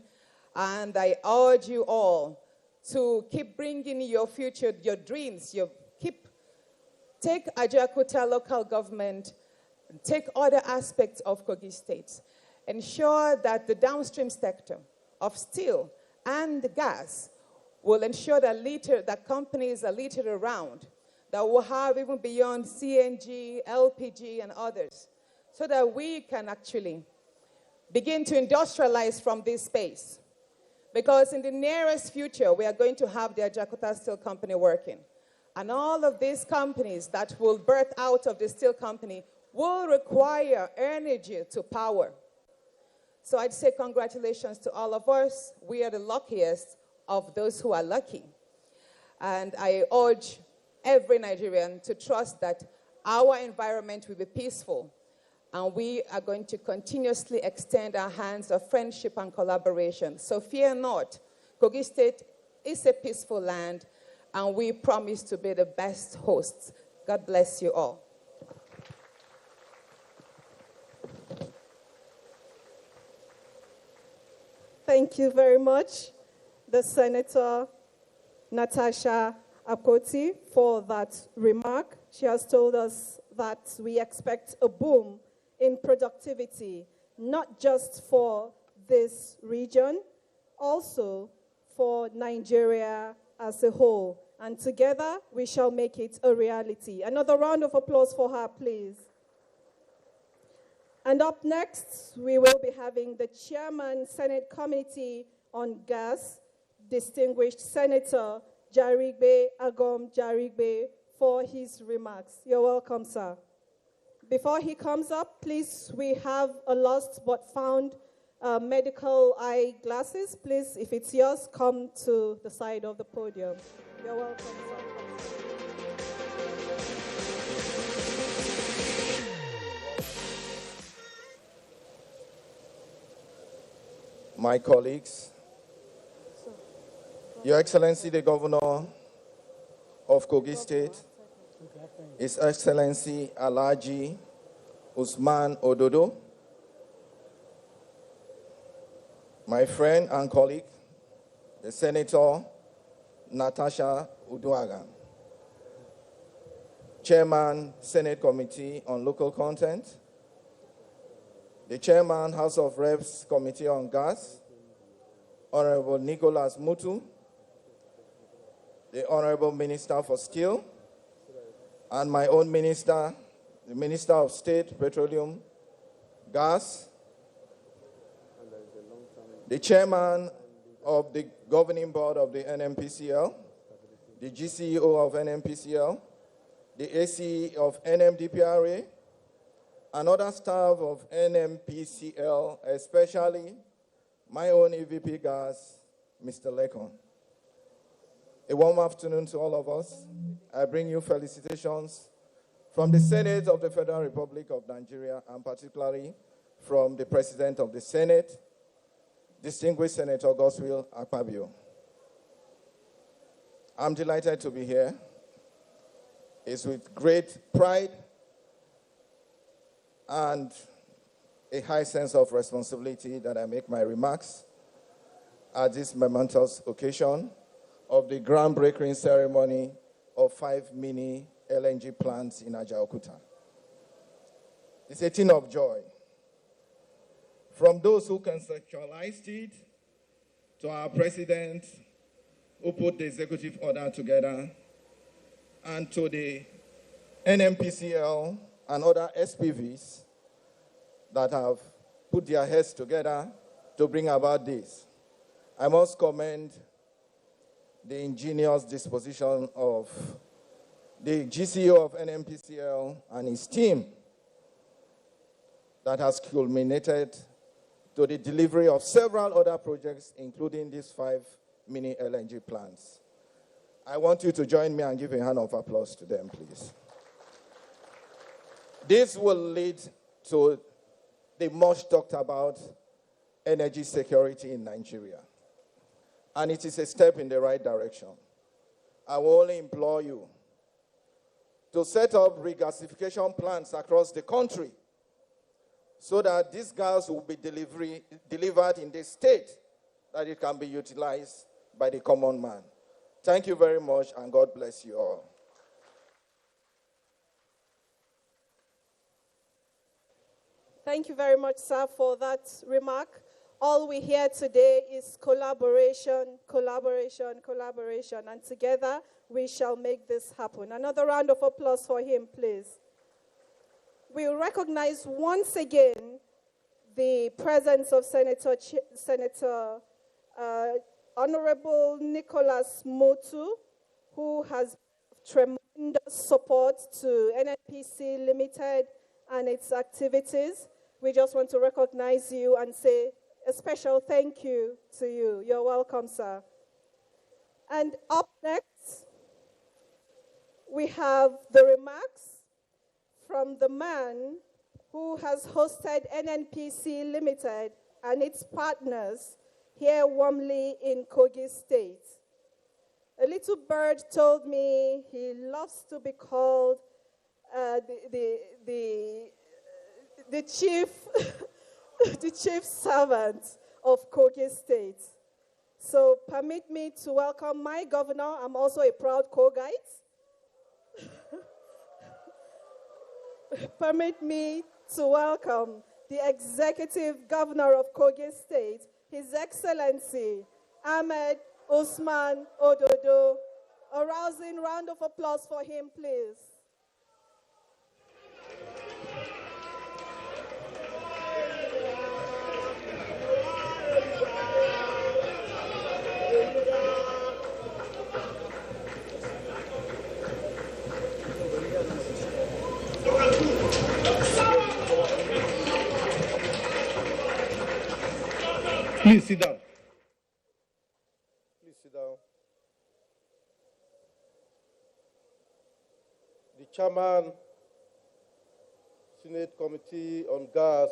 and I urge you all to keep bringing your future, your dreams, take Ajaokuta local government, take other aspects of Kogi State. Ensure that the downstream sector of steel and gas will ensure that companies are littered around, that will have even beyond CNG, LPG, and others, so that we can actually begin to industrialize from this space. Because in the nearest future, we are going to have the Ajaokuta Steel Company working. And all of these companies that will birth out of the steel company will require energy to power. So I'd say congratulations to all of us. We are the luckiest of those who are lucky. And I urge every Nigerian to trust that our environment will be peaceful. And we are going to continuously extend our hands of friendship and collaboration. So fear not. Kogi State is a peaceful land, and we promise to be the best hosts. God bless you all. Thank you very much, the Senator Natasha Akoti, for that remark. She has told us that we expect a boom in productivity, not just for this region, also for Nigeria as a whole. And together, we shall make it a reality. Another round of applause for her, please. And up next, we will be having the Chairman, Senate Committee on Gas, distinguished Senator Jarigbe Agom Jarigbe, for his remarks. You're welcome, sir. Before he comes up, please, we have a lost but found medical eye glasses. Please, if it's yours, come to the side of the podium. You're welcome, sir. My colleagues, Your Excellency the Governor of Kogi State, His Excellency Alhaji Usman Ododo, my friend and colleague, the Senator Natasha Uduaghan, Chairman, Senate Committee on Local Content, the Chairman, House of Reps Committee on Gas, Honorable Nicholas Mutu, the Honorable Minister for Steel, and my own minister, the Minister of State, Petroleum, Gas, the Chairman of the Governing Board of the NMPCL, the GCEO of NMPCL, the ACE of NMDPRA, and other staff of NMPCL, especially my own EVP Gas, Mr. Lekon. A warm afternoon to all of us. I bring you felicitations from the Senate of the Federal Republic of Nigeria, and particularly from the President of the Senate, distinguished Senator Godswill Akpabio. I'm delighted to be here. It's with great pride and a high sense of responsibility that I make my remarks at this momentous occasion of the groundbreaking ceremony of 5 mini LNG plants in Ajaokuta. It's a thing of joy. From those who conceptualized it, to our president, who put the executive order together, and to the NMPCL and other SPVs that have put their heads together to bring about this. I must commend the ingenious disposition of the GCO of NMPCL and his team that has culminated to the delivery of several other projects, including these 5 mini LNG plants. I want you to join me and give a hand of applause to them, please. This will lead to the much talked about energy security in Nigeria. And it is a step in the right direction. I will only implore you to set up regasification plants across the country so that this gas will be delivered in the state that it can be utilized by the common man. Thank you very much, and God bless you all. Thank you very much, sir, for that remark. All we hear today is collaboration, collaboration, collaboration, and together we shall make this happen. Another round of applause for him, please. We recognize once again the presence of Senator Honorable Nicholas Motu, who has tremendous support to NNPC Limited and its activities. We just want to recognize you and say a special thank you to you. You're welcome, sir. And up next, we have the remarks from the man who has hosted NNPC Limited and its partners here warmly in Kogi State. A little bird told me he loves to be called the chief the chief servant of Kogi State. So permit me to welcome my governor. I'm also a proud Kogite. Permit me to welcome the executive governor of Kogi State, His Excellency Ahmed Usman Ododo. A rousing round of applause for him, please. Please sit down. Please sit down. The chairman, Senate Committee on Gas,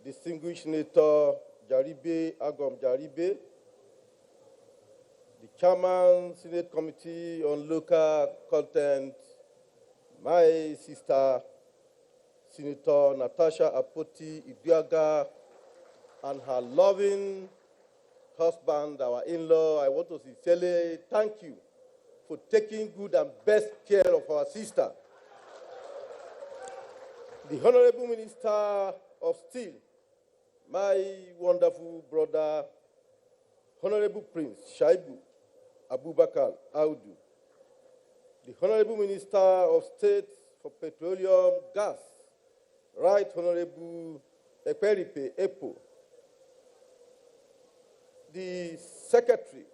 distinguished Senator Jaribe Agom Jaribe, the chairman, Senate Committee on Local Content, my sister, Senator Natasha Apoti Idiaga, and her loving husband, our in-law. I want to sincerely thank you for taking good and best care of our sister. The Honorable Minister of Steel, my wonderful brother, Honorable Prince Shaibu Abubakar Audu, the Honorable Minister of State for Petroleum Gas, Right Honorable Ekperipe Epo, the Secretary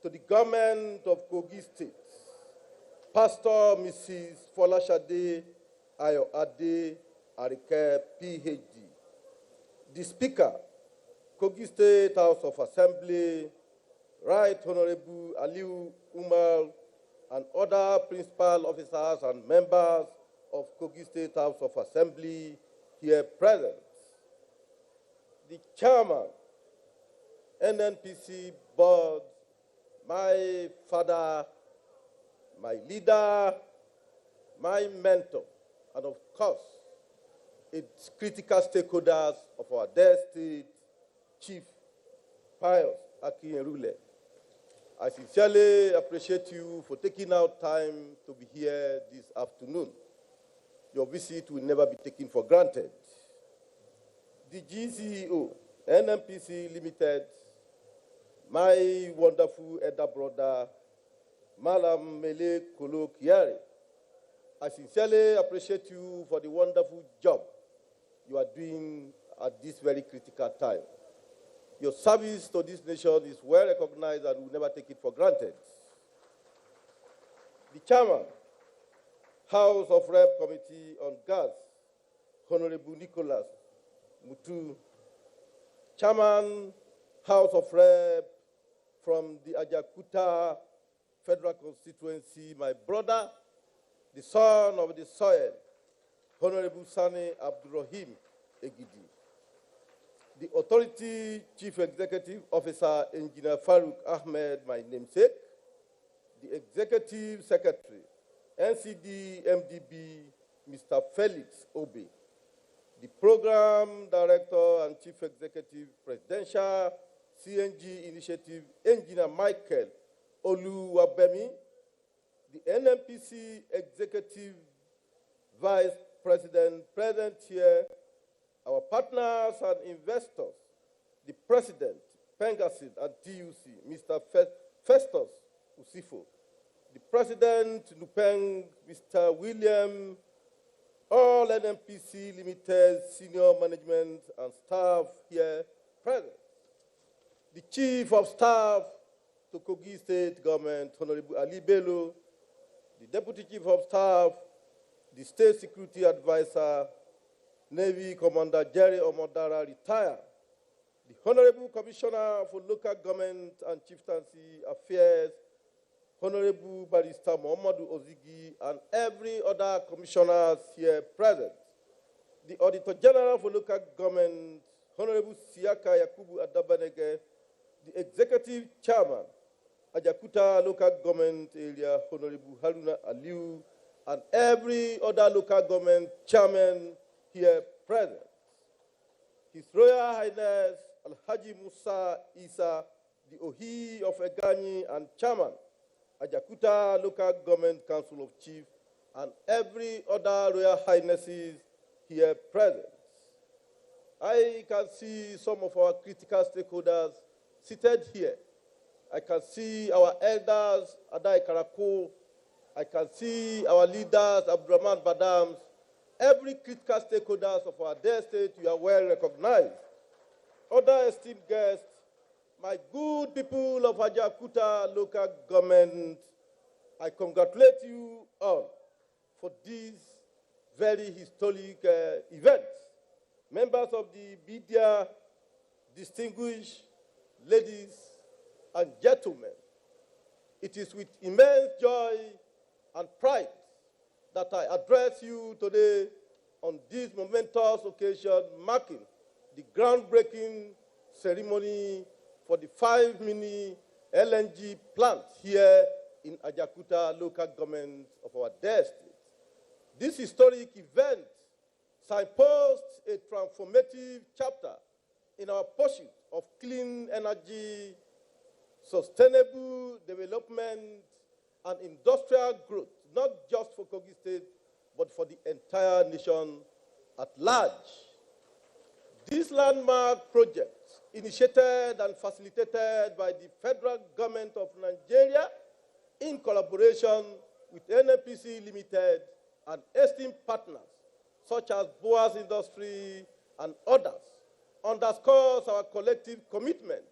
to the Government of Kogi State, Pastor Mrs. Folashade Ayoade Arike, PhD, the Speaker, Kogi State House of Assembly, Right Honorable Aliu Umar, and other principal officers and members of Kogi State House of Assembly here present, the Chairman, NNPC Board, my father, my leader, my mentor, and of course, its critical stakeholders of our dear state, Chief Pius Akinrule. I sincerely appreciate you for taking out time to be here this afternoon. Your visit will never be taken for granted. The GCEO, NMPC Limited, my wonderful elder brother, Malam Mele Kolo Kiare, I sincerely appreciate you for the wonderful job you are doing at this very critical time. Your service to this nation is well recognized and will never take it for granted. The Chairman, House of Rep Committee on Gas, Honorable Nicholas Mutu, Chairman, House of Rep from the Ajakuta Federal Constituency, my brother, the son of the soil, Honorable Sani Abdurrahim Egidi. The Authority Chief Executive Officer, Engineer Farouk Ahmed, my namesake, the Executive Secretary, NCD MDB, Mr. Felix Obe, the Program Director and Chief Executive, Presidential CNG Initiative, Engineer Michael Oluwabemi, the NMPC Executive Vice President present here, our partners and investors, the President, Pengasid and TUC, Mr. Festus Usifo, the President, Nupeng, Mr. William, all NMPC Limited senior management and staff here present, the Chief of Staff to Kogi State Government, Honorable Ali Bello, the Deputy Chief of Staff, the State Security Advisor, Navy Commander Jerry Omodara, retired, the Honorable Commissioner for Local Government and Chieftaincy Affairs, Honorable Barrister Muhammadu Ozigi, and every other commissioners here present, the Auditor General for Local Government, Honorable Siaka Yakubu Adabanege, the Executive Chairman, Ajakuta Local Government Area, Honorable Haruna Aliu, and every other local government chairman here present. His Royal Highness Al-Haji Musa Isa, the Ohi of Egani and Chairman, Ajakuta Local Government Council of Chiefs, and every other Royal Highnesses here present. I can see some of our critical stakeholders seated here. I can see our elders, Adai Karako. I can see our leaders, Abdurrahman Badams. Every critical stakeholders of our dear state, you are well recognized. Other esteemed guests, my good people of Ajakuta local government, I congratulate you all for this very historic event. Members of the media, distinguished ladies and gentlemen, it is with immense joy and pride that I address you today on this momentous occasion marking the groundbreaking ceremony for the 5 mini LNG plants here in Ajakuta local government of our dear state. This historic event signposts a transformative chapter in our pursuit of clean energy, sustainable development, and industrial growth, not just for Kogi State, but for the entire nation at large. This landmark project, initiated and facilitated by the federal government of Nigeria in collaboration with NMPC Limited and esteemed partners such as Boas Industry and others, underscores our collective commitment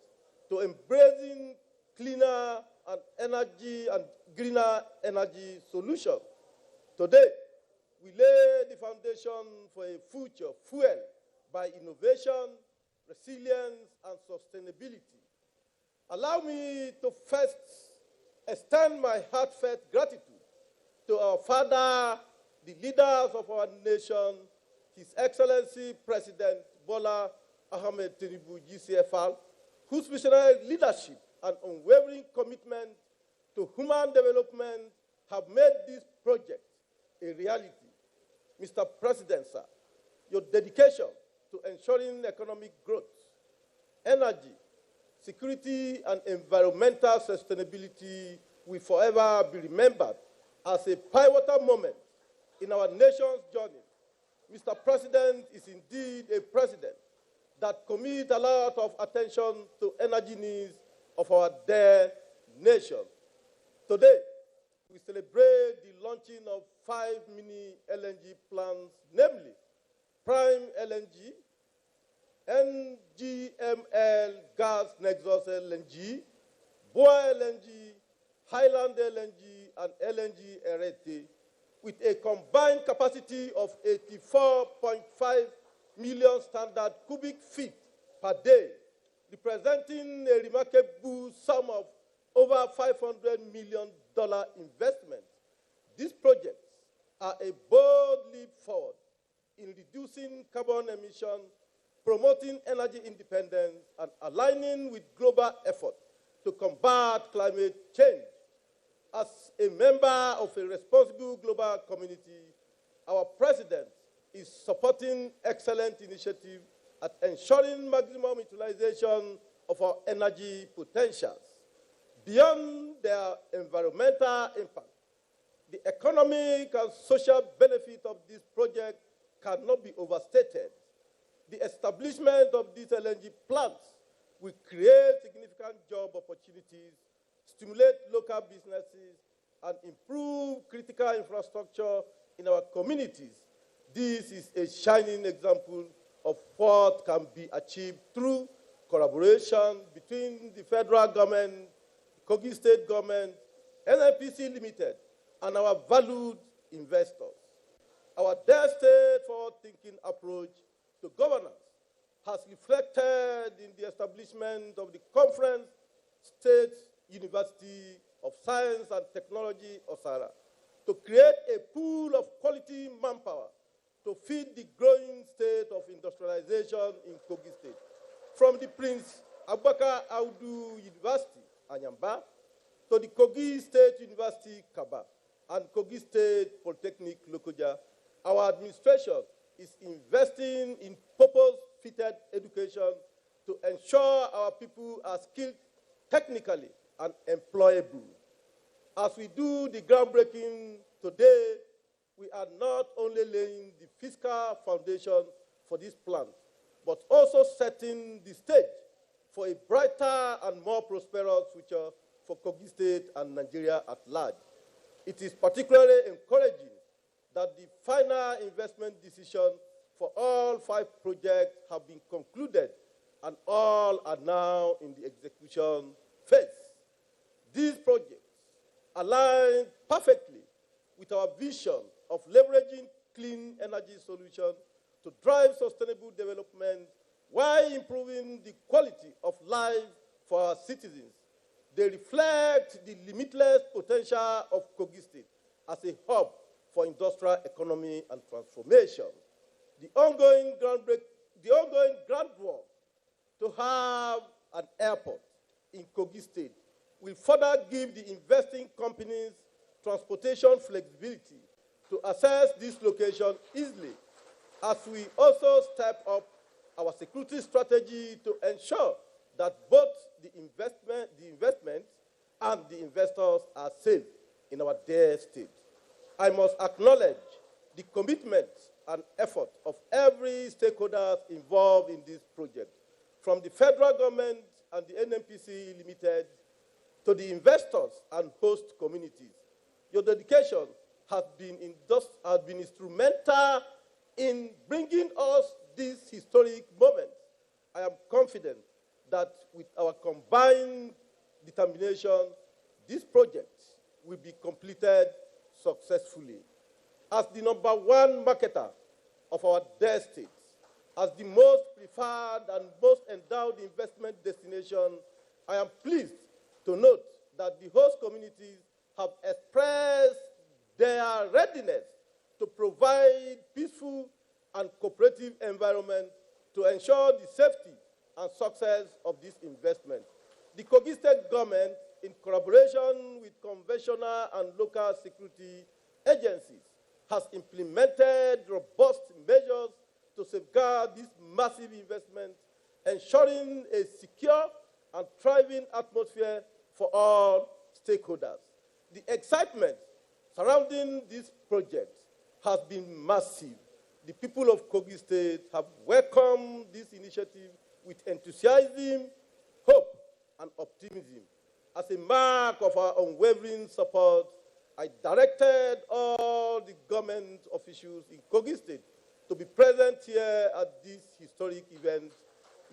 to embracing cleaner and energy and greener energy solutions. Today, we lay the foundation for a future fueled by innovation, resilience, and sustainability. Allow me to first extend my heartfelt gratitude to our father, the leaders of our nation, His Excellency President Bola Ahmed Tinubu, GCFR, whose visionary leadership and unwavering commitment to human development have made this project a reality. Mr. President, sir, your dedication to ensuring economic growth, energy, security, and environmental sustainability will forever be remembered as a pivotal moment in our nation's journey. Mr. President is indeed a president that commits a lot of attention to energy needs of our dear nation. Today, we celebrate the launching of 5 mini LNG plants, namely Prime LNG, NGML Gas Nexus LNG, Boa LNG, Highland LNG, and LNG Erete, with a combined capacity of 84.5 million standard cubic feet per day, representing a remarkable sum of over $500 million investment. These projects are a bold leap forward in reducing carbon emissions, promoting energy independence, and aligning with global effort to combat climate change. As a member of a responsible global community, our president is supporting excellent initiatives at ensuring maximum utilization of our energy potentials. Beyond their environmental impact, the economic and social benefit of this project cannot be overstated. The establishment of these LNG plants will create significant job opportunities, stimulate local businesses, and improve critical infrastructure in our communities. This is a shining example of what can be achieved through collaboration between the federal government, Kogi State government, NNPC Limited, and our valued investors. Our dear state forward-thinking approach to governance has reflected in the establishment of the Conference State University of Science and Technology, OSARA, to create a pool of quality manpower to feed the growing state of industrialization in Kogi State. From the Prince Abubakar Audu University, Anyamba, to the Kogi State University, Kaba, and Kogi State Polytechnic, Lokoja, our administration is investing in purpose-fitted education to ensure our people are skilled technically and employable. As we do the groundbreaking today, we are not only laying the fiscal foundation for this plant, but also setting the stage for a brighter and more prosperous future for Kogi State and Nigeria at large. It is particularly encouraging that the final investment decision for all 5 projects have been concluded and all are now in the execution phase. These projects align perfectly with our vision of leveraging clean energy solutions to drive sustainable development while improving the quality of life for our citizens. They reflect the limitless potential of Kogi State as a hub for industrial economy and transformation. The ongoing groundwork to have an airport in Kogi State will further give the investing companies transportation flexibility to access this location easily, as we also step up our security strategy to ensure that both the investment and the investors are safe in our dear state. I must acknowledge the commitment and effort of every stakeholder involved in this project, from the federal government and the NNPC Limited to the investors and host communities. Your dedication has been instrumental in bringing us this historic moment. I am confident that with our combined determination, this project will be completed successfully. As the #1 marketer of our dear state, as the most preferred and most endowed investment destination, I am pleased to note that the host communities have expressed their readiness to provide peaceful and cooperative environment to ensure the safety and success of this investment. The Kogi State government, in collaboration with conventional and local security agencies, has implemented robust measures to safeguard this massive investment, ensuring a secure and thriving atmosphere for all stakeholders. The excitement surrounding this project has been massive. The people of Kogi State have welcomed this initiative with enthusiasm, hope, and optimism. As a mark of our unwavering support, I directed all the government officials in Kogi State to be present here at this historic event,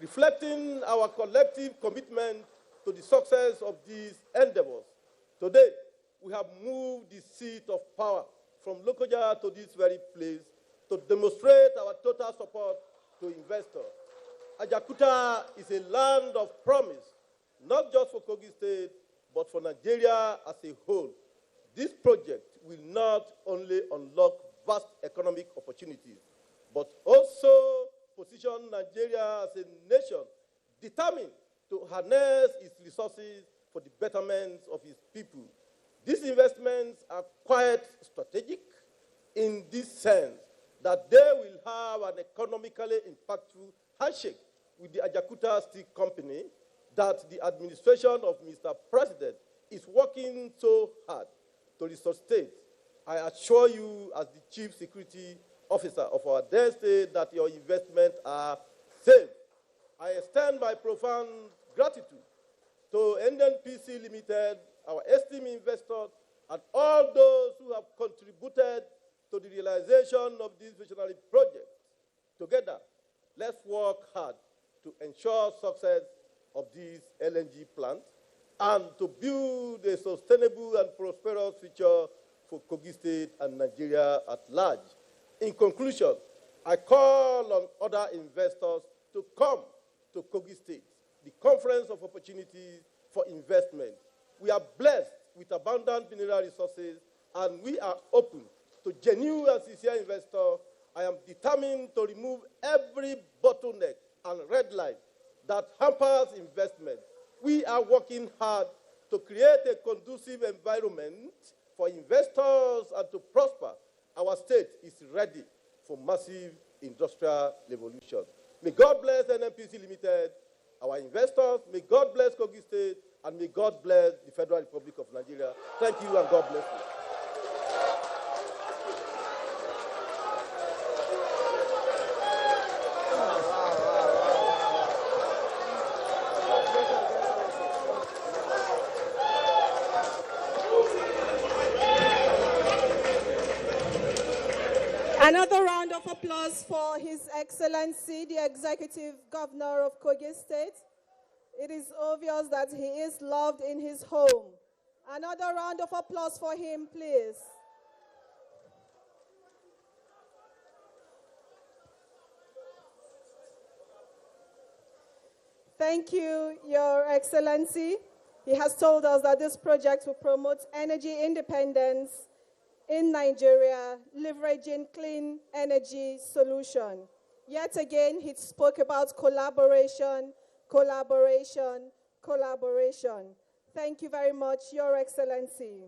reflecting our collective commitment to the success of these endeavors. Today, we have moved the seat of power from Lokoja to this very place to demonstrate our total support to investors. Ajakuta is a land of promise, not just for Kogi State, but for Nigeria as a whole. This project will not only unlock vast economic opportunities, but also position Nigeria as a nation determined to harness its resources for the betterment of its people. These investments are quite strategic in this sense that they will have an economically impactful handshake with the Ajakuta Steel Company that the administration of Mr. President is working so hard to resuscitate. I assure you as the Chief Security Officer of our dear state that your investments are safe. I extend my profound gratitude to NNPC Limited, our esteemed investors, and all those who have contributed to the realization of this visionary project. Together, let's work hard to ensure success of this LNG plant and to build a sustainable and prosperous future for Kogi State and Nigeria at large. In conclusion, I call on other investors to come to Kogi State, the Conference of Opportunities for Investment. We are blessed with abundant mineral resources, and we are open to genuine and sincere investors. I am determined to remove every bottleneck and red line that hampers investment. We are working hard to create a conducive environment for investors and to prosper. Our state is ready for massive industrial revolution. May God bless NNPC Limited, our investors. May God bless Kogi State, and may God bless the Federal Republic of Nigeria. Thank you, and God bless you. Another round of applause for His Excellency, the Executive Governor of Kogi State. It is obvious that he is loved in his home. Another round of applause for him, please. Thank you, Your Excellency. He has told us that this project will promote energy independence in Nigeria, leveraging clean energy solution. Yet again, he spoke about collaboration, collaboration, collaboration. Thank you very much, Your Excellency.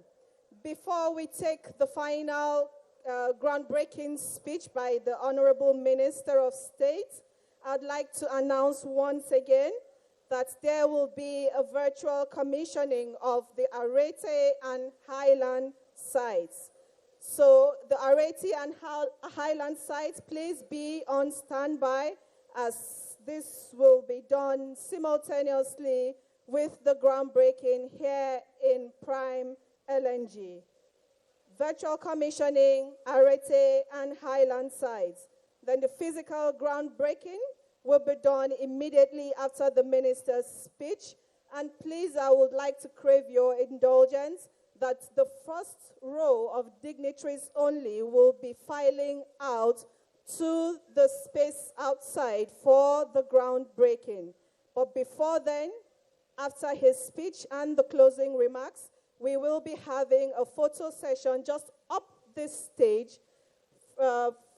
Before we take the final groundbreaking speech by the Honorable Minister of State, I'd like to announce once again that there will be a virtual commissioning of the Arete and Highland sites. So the Arete and Highland sites, please be on standby as this will be done simultaneously with the groundbreaking here in Prime LNG. Virtual commissioning, Arete and Highland sites. Then the physical groundbreaking will be done immediately after the minister's speech. And please, I would like to crave your indulgence that the first row of dignitaries only will be filing out to the space outside for the groundbreaking. But before then, after his speech and the closing remarks, we will be having a photo session just up this stage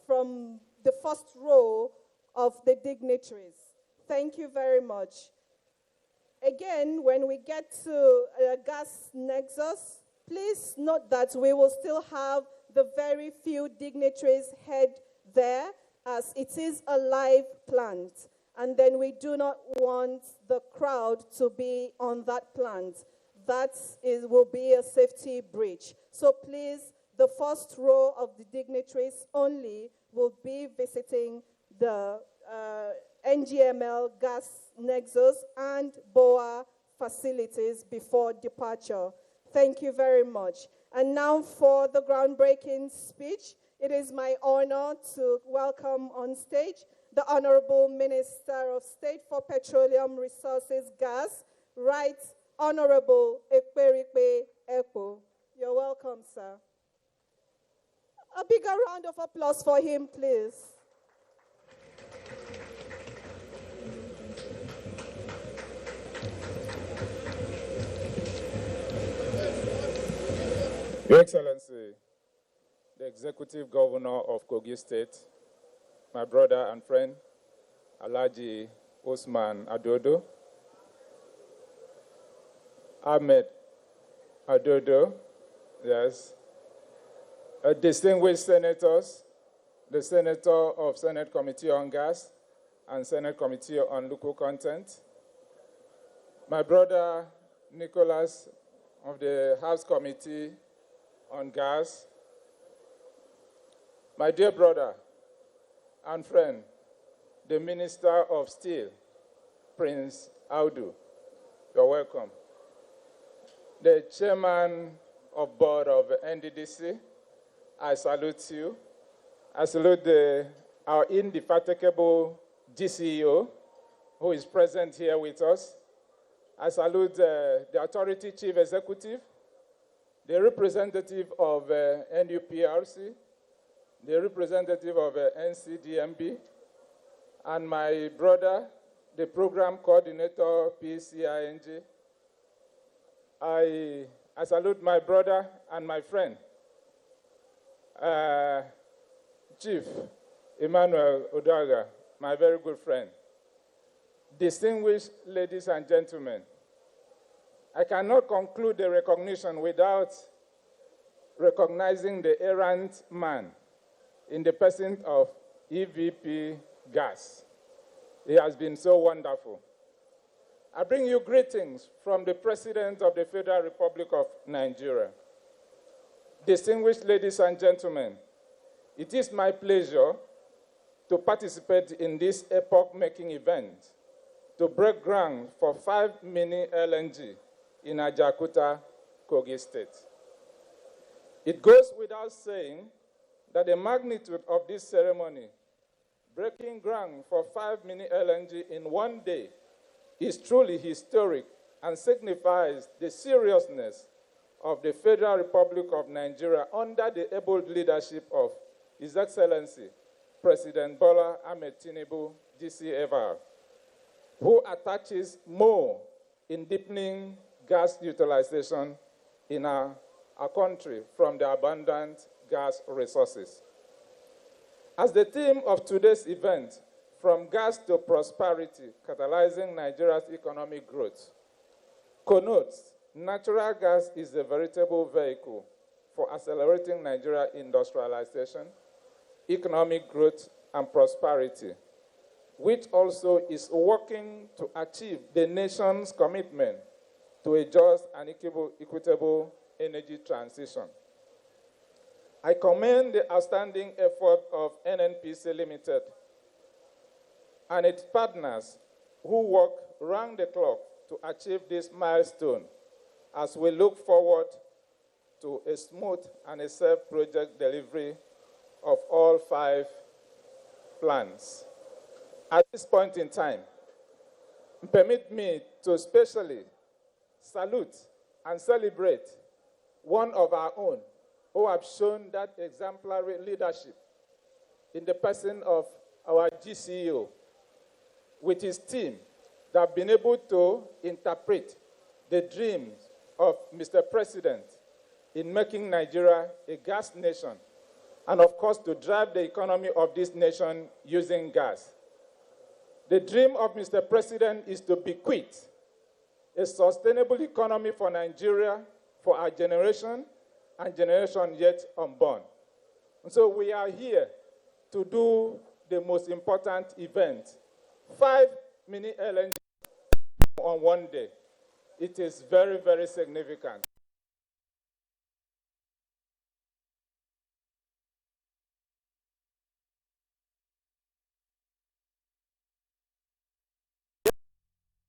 from the first row of the dignitaries. Thank you very much. Again, when we get to gas nexus, please note that we will still have the very few dignitaries head there, as it is a live plant. And then we do not want the crowd to be on that plant. Will be a safety breach. So please, the first row of the dignitaries only will be visiting the NGML gas nexus and BOA facilities before departure. Thank you very much. And now for the groundbreaking speech, it is my honor to welcome on stage the Honorable Minister of State for Petroleum Resources, Gas, Right Honorable Ekperikpe Ekpo. You're welcome, sir. A bigger round of applause for him, please. Your Excellency, the Executive Governor of Kogi State, my brother and friend, Alhaji Usman Adodo, Ahmed Adodo, yes, distinguished senators, the Senator of Senate Committee on Gas and Senate Committee on Local Content, my brother Nicholas of the House Committee on Gas, my dear brother and friend, the Minister of Steel, Prince Audu, you're welcome. The Chairman of Board of NDDC, I salute you. I salute our indefatigable GCEO, who is present here with us. I salute the Authority Chief Executive, the representative of NUPRC, the representative of NCDMB, and my brother, the Program Coordinator, PCING. I salute my brother and my friend, Chief Emmanuel Odaga, my very good friend. Distinguished ladies and gentlemen, I cannot conclude the recognition without recognizing the errant man in the person of EVP Gas. He has been so wonderful. I bring you greetings from the President of the Federal Republic of Nigeria. Distinguished ladies and gentlemen, it is my pleasure to participate in this epoch-making event to break ground for 5 mini LNG in Ajaokuta, Kogi State. It goes without saying that the magnitude of this ceremony, breaking ground for 5 mini LNG in one day, is truly historic and signifies the seriousness of the Federal Republic of Nigeria under the able leadership of His Excellency, President Bola Ahmed Tinubu, GCFR, who attaches more in deepening gas utilization in our country from the abundant gas resources. As the theme of today's event, From Gas to Prosperity, Catalyzing Nigeria's Economic Growth, connotes natural gas is a veritable vehicle for accelerating Nigeria's industrialization, economic growth, and prosperity, which also is working to achieve the nation's commitment to a just and equitable energy transition. I commend the outstanding effort of NNPC Limited and its partners who work round the clock to achieve this milestone as we look forward to a smooth and a safe project delivery of all 5 plants. At this point in time, permit me to especially salute and celebrate one of our own who have shown that exemplary leadership in the person of our GCEO, with his team that have been able to interpret the dreams of Mr. President in making Nigeria a gas nation, and of course to drive the economy of this nation using gas. The dream of Mr. President is to bequeath a sustainable economy for Nigeria, for our generation and generation yet unborn. And so we are here to do the most important event. 5 mini LNG on one day. It is very, very significant.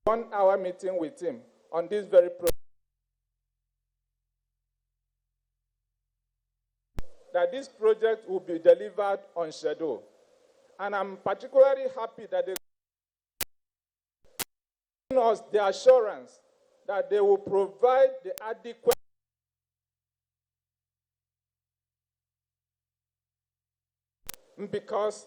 One-hour meeting with him on this very project. That this project will be delivered on schedule. And I'm particularly happy that they gave us the assurance that they will provide the adequate because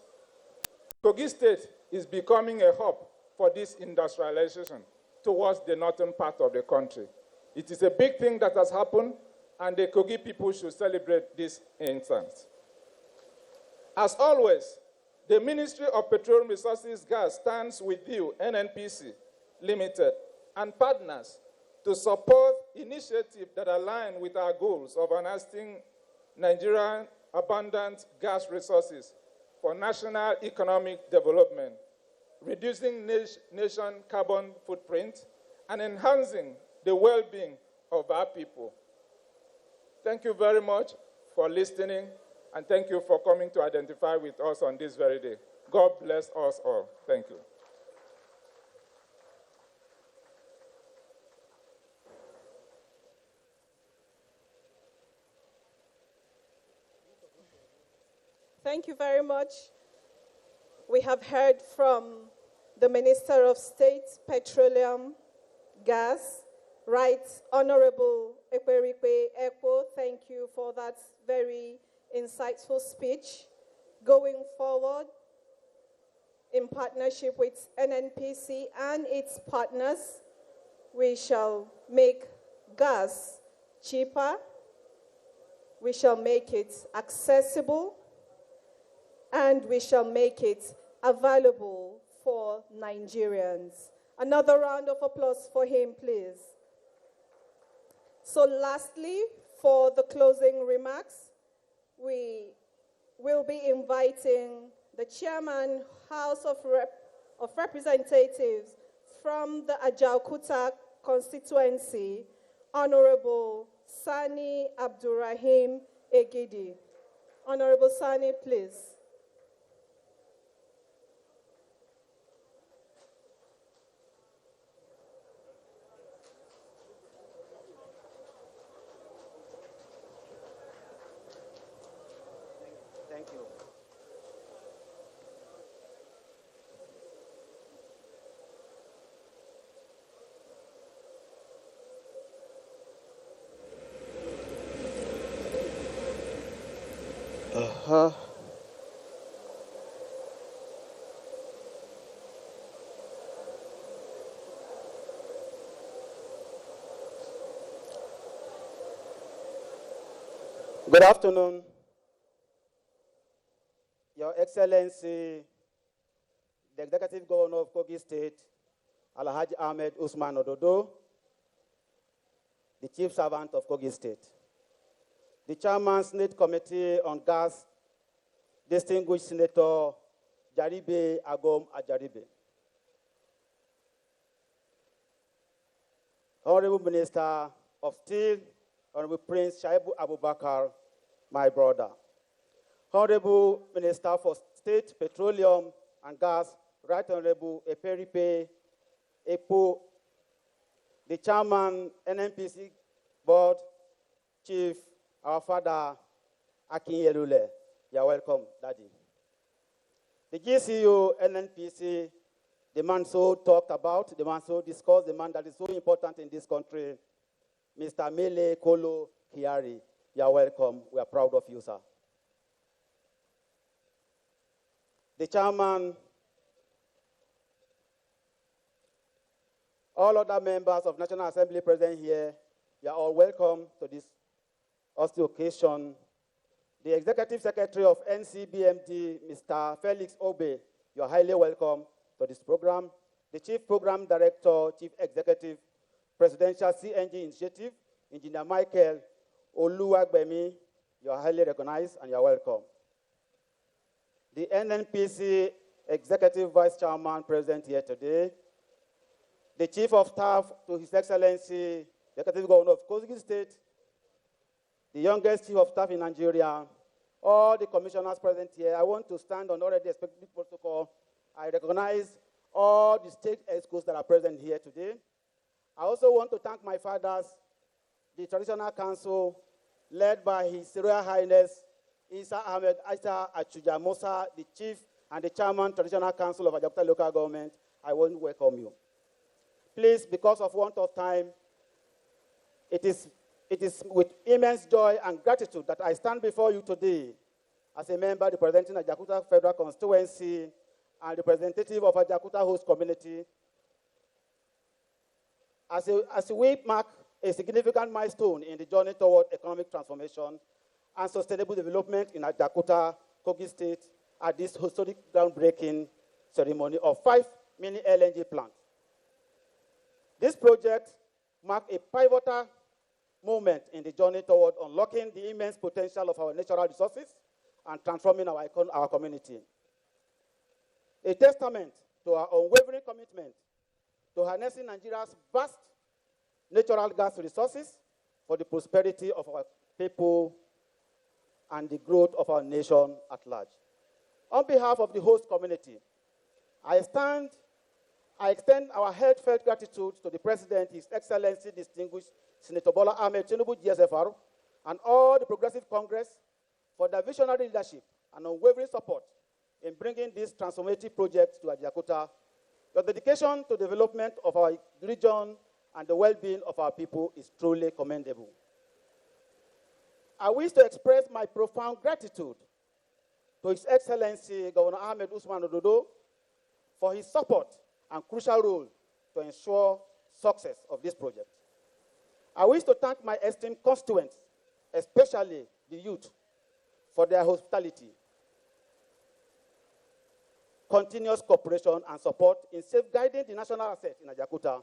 Kogi State is becoming a hub for this industrialization towards the northern part of the country. It is a big thing that has happened, and the Kogi people should celebrate this instance. As always, the Ministry of Petroleum Resources Gas stands with you, NNPC Limited, and partners to support initiatives that align with our goals of harnessing Nigerian abundant gas resources for national economic development, reducing nation carbon footprint, and enhancing the well-being of our people. Thank you very much for listening, and thank you for coming to identify with us on this very day. God bless us all. Thank you. Thank you very much. We have heard from the Minister of State, Petroleum, Gas, Right Honorable Ekwerikwe Ekwo. Thank you for that very insightful speech. Going forward, in partnership with NNPC and its partners, we shall make gas cheaper, we shall make it accessible, and we shall make it available for Nigerians. Another round of applause for him, please. So lastly, for the closing remarks, we will be inviting the Chairman, House of Representatives from the Ajaokuta constituency, Honorable Sani Abdurrahim Egidi. Honorable Sani, please. Thank you. Good afternoon, Your Excellency, the Executive Governor of Kogi State, Alhaji Ahmed Usman Ododo, the Chief Servant of Kogi State, the Chairman, Senate Committee on Gas, distinguished Senator Jaribe Agom Ajaribe, Honorable Minister of Steel, Honorable Prince Shaibu Abubakar, my brother, Honorable Minister for State, Petroleum and Gas, Right Honorable Ekwerikwe Ekwo, the Chairman, NNPC Board, Chief, our father, Akin Yelule. You're welcome, Daddy. The GCU, NNPC, the man so talked about, the man so discussed, the man that is so important in this country, Mr. Mele Kolo Kiari. You're welcome. We are proud of you, sir. The chairman, all other members of National Assembly present here, you are all welcome to this auspicious occasion. The Executive Secretary of NCBMD, Mr. Felix Obe, you are highly welcome to this program. The Chief Program Director, Chief Executive, Presidential CNG Initiative, Engineer Michael Oluwagbemi, you are highly recognized and you are welcome. the NNPC Executive Vice Chairman present here today, the Chief of Staff to His Excellency, the Executive Governor of Kogi State, the youngest Chief of Staff in Nigeria, all the commissioners present here. I want to stand on already expected protocol. I recognize all the state execos that are present here today. I also want to thank my fathers, the Traditional Council, led by His Royal Highness Isa Ahmed Aisha Achuja Musa, the Chief and the Chairman, Traditional Council of Ajakuta Local Government. I want to welcome you. Please, because of want of time, it is with immense joy and gratitude that I stand before you today as a member representing Ajakuta Federal Constituency and representative of Ajakuta host community. As we mark a significant milestone in the journey toward economic transformation and sustainable development in Ajakuta, Kogi State, at this historic groundbreaking ceremony of 5 mini LNG plants. This project marks a pivotal moment in the journey toward unlocking the immense potential of our natural resources and transforming our community. A testament to our unwavering commitment to harnessing Nigeria's vast natural gas resources for the prosperity of our people and the growth of our nation at large. On behalf of the host community, I extend our heartfelt gratitude to the President, His Excellency, Distinguished Senator Bola Ahmed Tinubu, GSFR, and all the Progressive Congress for their visionary leadership and unwavering support in bringing this transformative project to Ajakuta. Your dedication to development of our region and the well-being of our people is truly commendable. I wish to express my profound gratitude to His Excellency Governor Ahmed Usman Ododo for his support and crucial role to ensure success of this project. I wish to thank my esteemed constituents, especially the youth, for their hospitality, continuous cooperation and support in safeguarding the national asset in Ajakuta,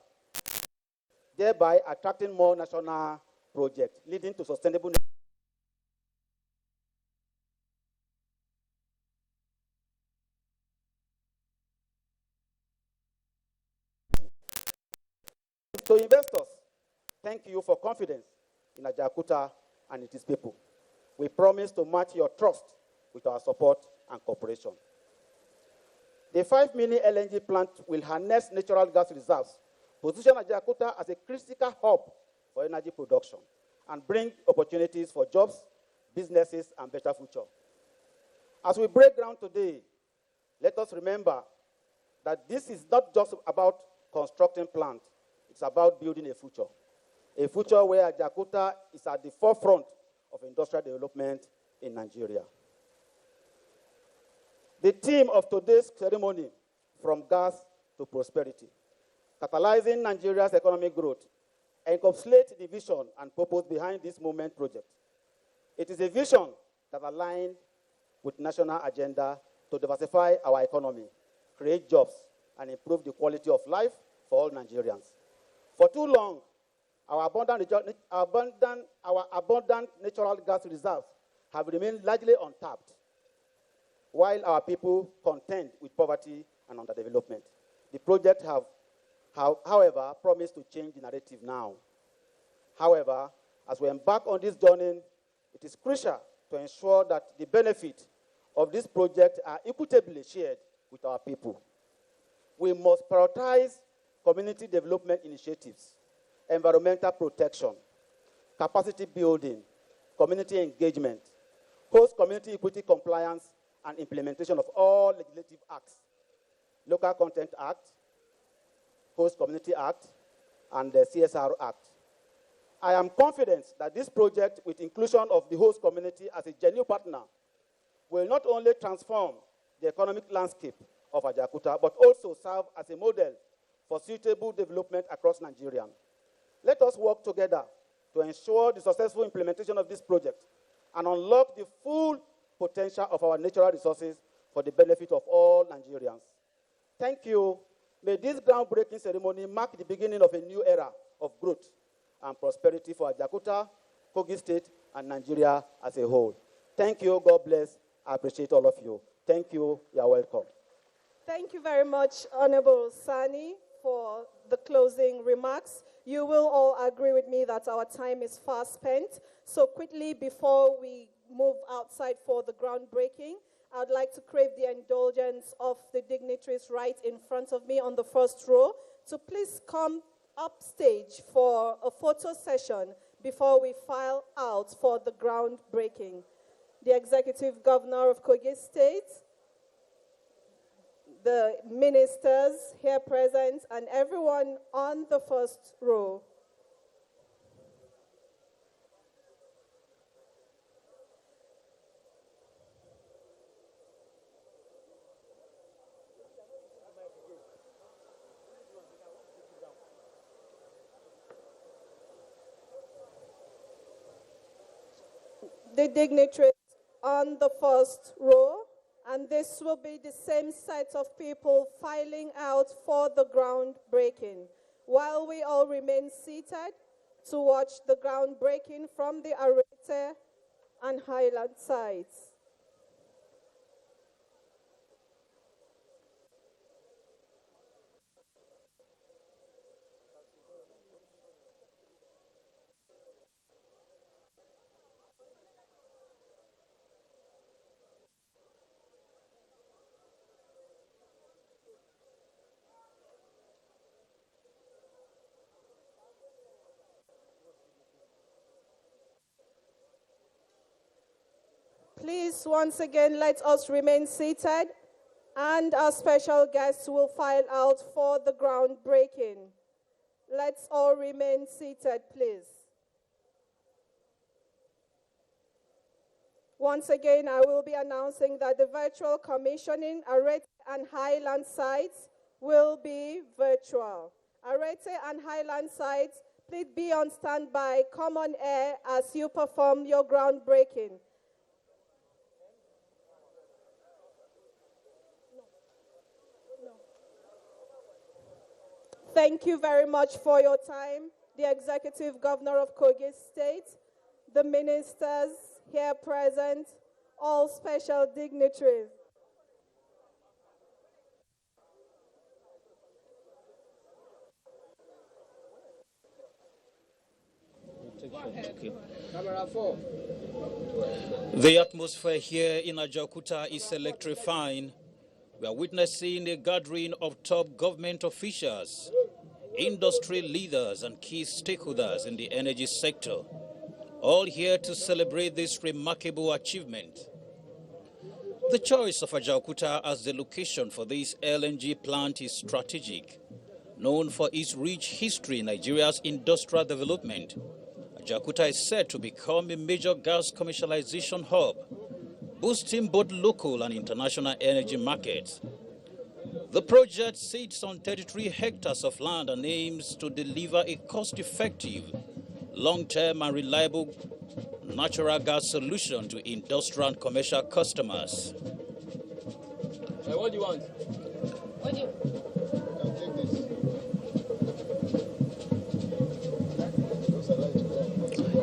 thereby attracting more national projects, leading to sustainable. To investors, thank you for confidence in Ajakuta and its people. We promise to match your trust with our support and cooperation. The 5 mini LNG plant will harness natural gas reserves, position Ajakuta as a critical hub for energy production, and bring opportunities for jobs, businesses, and better future. As we break ground today, let us remember that this is not just about constructing plants. It's about building a future where Ajakuta is at the forefront of industrial development in Nigeria. The theme of today's ceremony, From Gas to Prosperity, catalyzing Nigeria's economic growth, encapsulates the vision and purpose behind this Moment project. It is a vision that aligns with national agenda to diversify our economy, create jobs, and improve the quality of life for all Nigerians. For too long, our abundant natural gas reserves have remained largely untapped, while our people contend with poverty and underdevelopment. The project however, promised to change the narrative now. However, as we embark on this journey, it is crucial to ensure that the benefits of this project are equitably shared with our people. We must prioritize community development initiatives, environmental protection, capacity building, community engagement, host community equity compliance, and implementation of all legislative acts, Local Content Act, Host Community Act, and the CSR Act. I am confident that this project, with inclusion of the host community as a genuine partner, will not only transform the economic landscape of Ajakuta, but also serve as a model for suitable development across Nigeria. Let us work together to ensure the successful implementation of this project and unlock the full potential of our natural resources for the benefit of all Nigerians. Thank you. May this groundbreaking ceremony mark the beginning of a new era of growth and prosperity for Ajakuta, Kogi State, and Nigeria as a whole. Thank you. God bless. I appreciate all of you. Thank you. You're welcome. Thank you very much, Honorable Sani, for the closing remarks. You will all agree with me that our time is fast spent. So quickly, before we move outside for the groundbreaking, I'd like to crave the indulgence of the dignitaries right in front of me on the first row to please come upstage for a photo session before we file out for the groundbreaking. The Executive Governor of Kogi State, the ministers here present, and everyone on the first row. The dignitaries on the first row, and this will be the same set of people filing out for the groundbreaking. While we all remain seated to watch the groundbreaking from the Arete and Highland sides. Please, once again, let us remain seated, and our special guests will file out for the groundbreaking. Let's all remain seated, please. Once again, I will be announcing that the virtual commissioning, Arete and Highland sites will be virtual. Arete and Highland sites, please be on standby, come on air as you perform your groundbreaking. Thank you very much for your time, the Executive Governor of Kogi State, the ministers here present, all special dignitaries. Camera 4. The atmosphere here in Ajaokuta is electrifying. We are witnessing a gathering of top government officials, industry leaders, and key stakeholders in the energy sector, all here to celebrate this remarkable achievement. The choice of Ajaokuta as the location for this LNG plant is strategic. Known for its rich history in Nigeria's industrial development, Ajaokuta is set to become a major gas commercialization hub, boosting both local and international energy markets. The project sits on 33 hectares of land and aims to deliver a cost-effective, long-term and reliable natural gas solution to industrial and commercial customers. What do you want? What do you...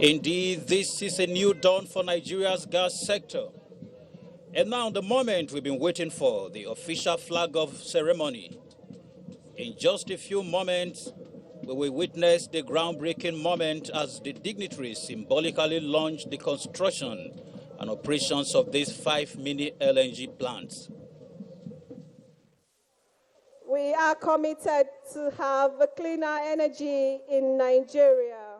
Indeed, this is a new dawn for Nigeria's gas sector. And now the moment we've been waiting for, the official flag-off ceremony. In just a few moments, we will witness the groundbreaking moment as the dignitaries symbolically launch the construction and operations of these 5 mini LNG plants. We are committed to have a cleaner energy in Nigeria,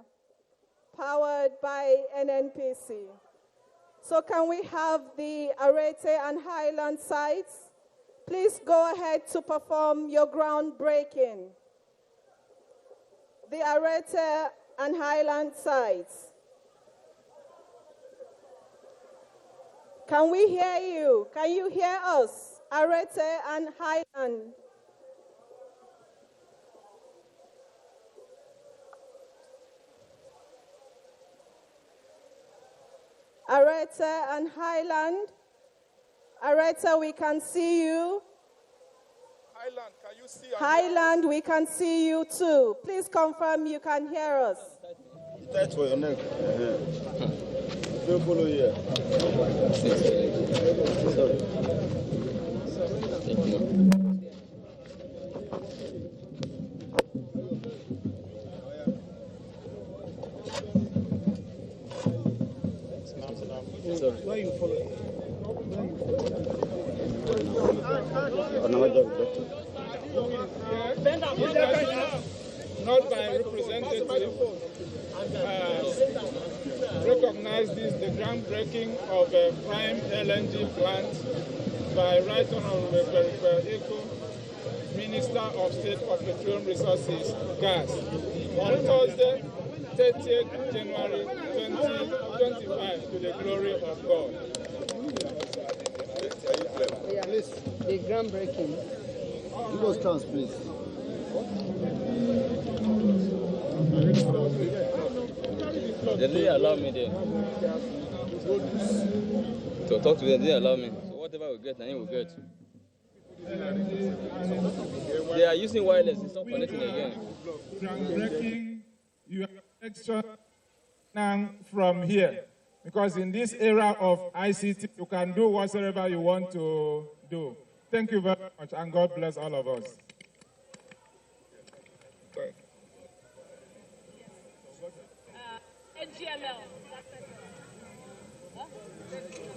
powered by NNPC. So can we have the Arete and Highland sites? Please go ahead to perform your groundbreaking. The Arete and Highland sites. Can we hear you? Can you hear us? Arete and Highland. Arete and Highland. Arete, we can see you. Highland, can you see us? Highland, we can see you too. Please confirm you can hear us. Tight for your neck. Don't follow here. Sorry. Where you follow? Not by representative, recognize this, the groundbreaking of a prime LNG plant by Right Honorable Eco, Minister of State of Petroleum Resources, Gas, on Thursday, 30th January 2025, to the glory of God. Please, the groundbreaking. You go trans, please. They didn't allow me there. To talk to them, they didn't allow me. So whatever we get, I will get. They are using wireless, it's not connecting again. Groundbreaking, you have extra now from here. Because in this era of ICT, you can do whatsoever you want to do. Thank you very much, and God bless all of us.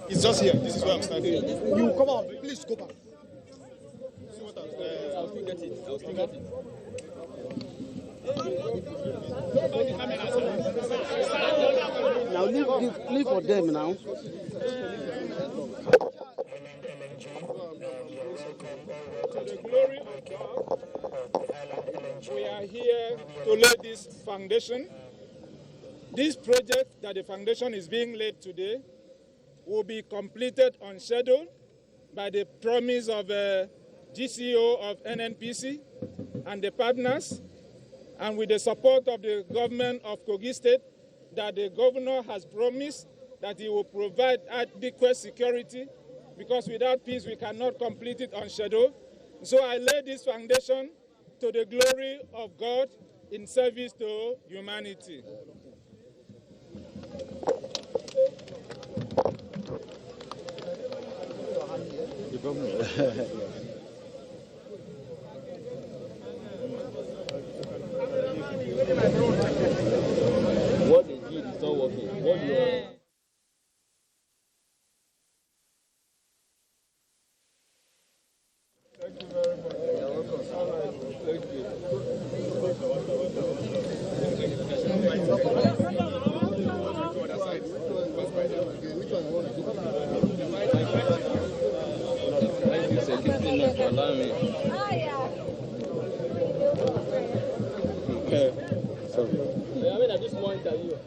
It's just here. This is where I'm standing. You come out. Please go back. See what I'll still get it. I'll still get it. Now leave for them now. To the glory of God, we are here to lay this foundation. This project that the foundation is being laid today will be completed on schedule by the promise of GCO of NNPC and the partners, and with the support of the government of Kogi State, that the governor has promised that he will provide adequate security, because without peace we cannot complete it on schedule. So I lay this foundation to the glory of God in service to humanity. What they did is not working. What do you Thank you very much. You're welcome. All right. Thank you. Thank you, sir. Thank you for allowing me. Sorry. I mean, I just want to tell you.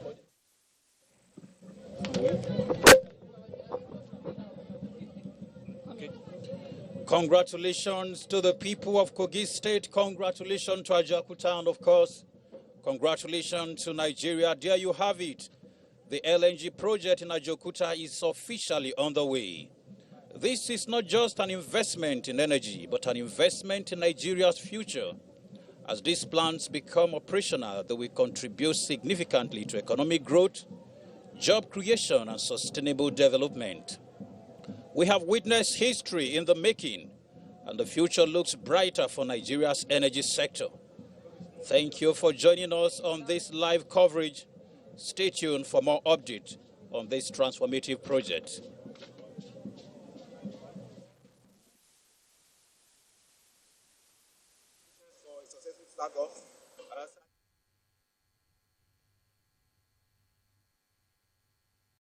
Congratulations to the people of Kogi State. Congratulations to Ajaokuta, and of course, congratulations to Nigeria. There you have it. The LNG project in Ajaokuta is officially on the way. This is not just an investment in energy, but an investment in Nigeria's future. As these plants become operational, they will contribute significantly to economic growth, job creation, and sustainable development. We have witnessed history in the making, and the future looks brighter for Nigeria's energy sector. Thank you for joining us on this live coverage. Stay tuned for more updates on this transformative project. For a successful start off.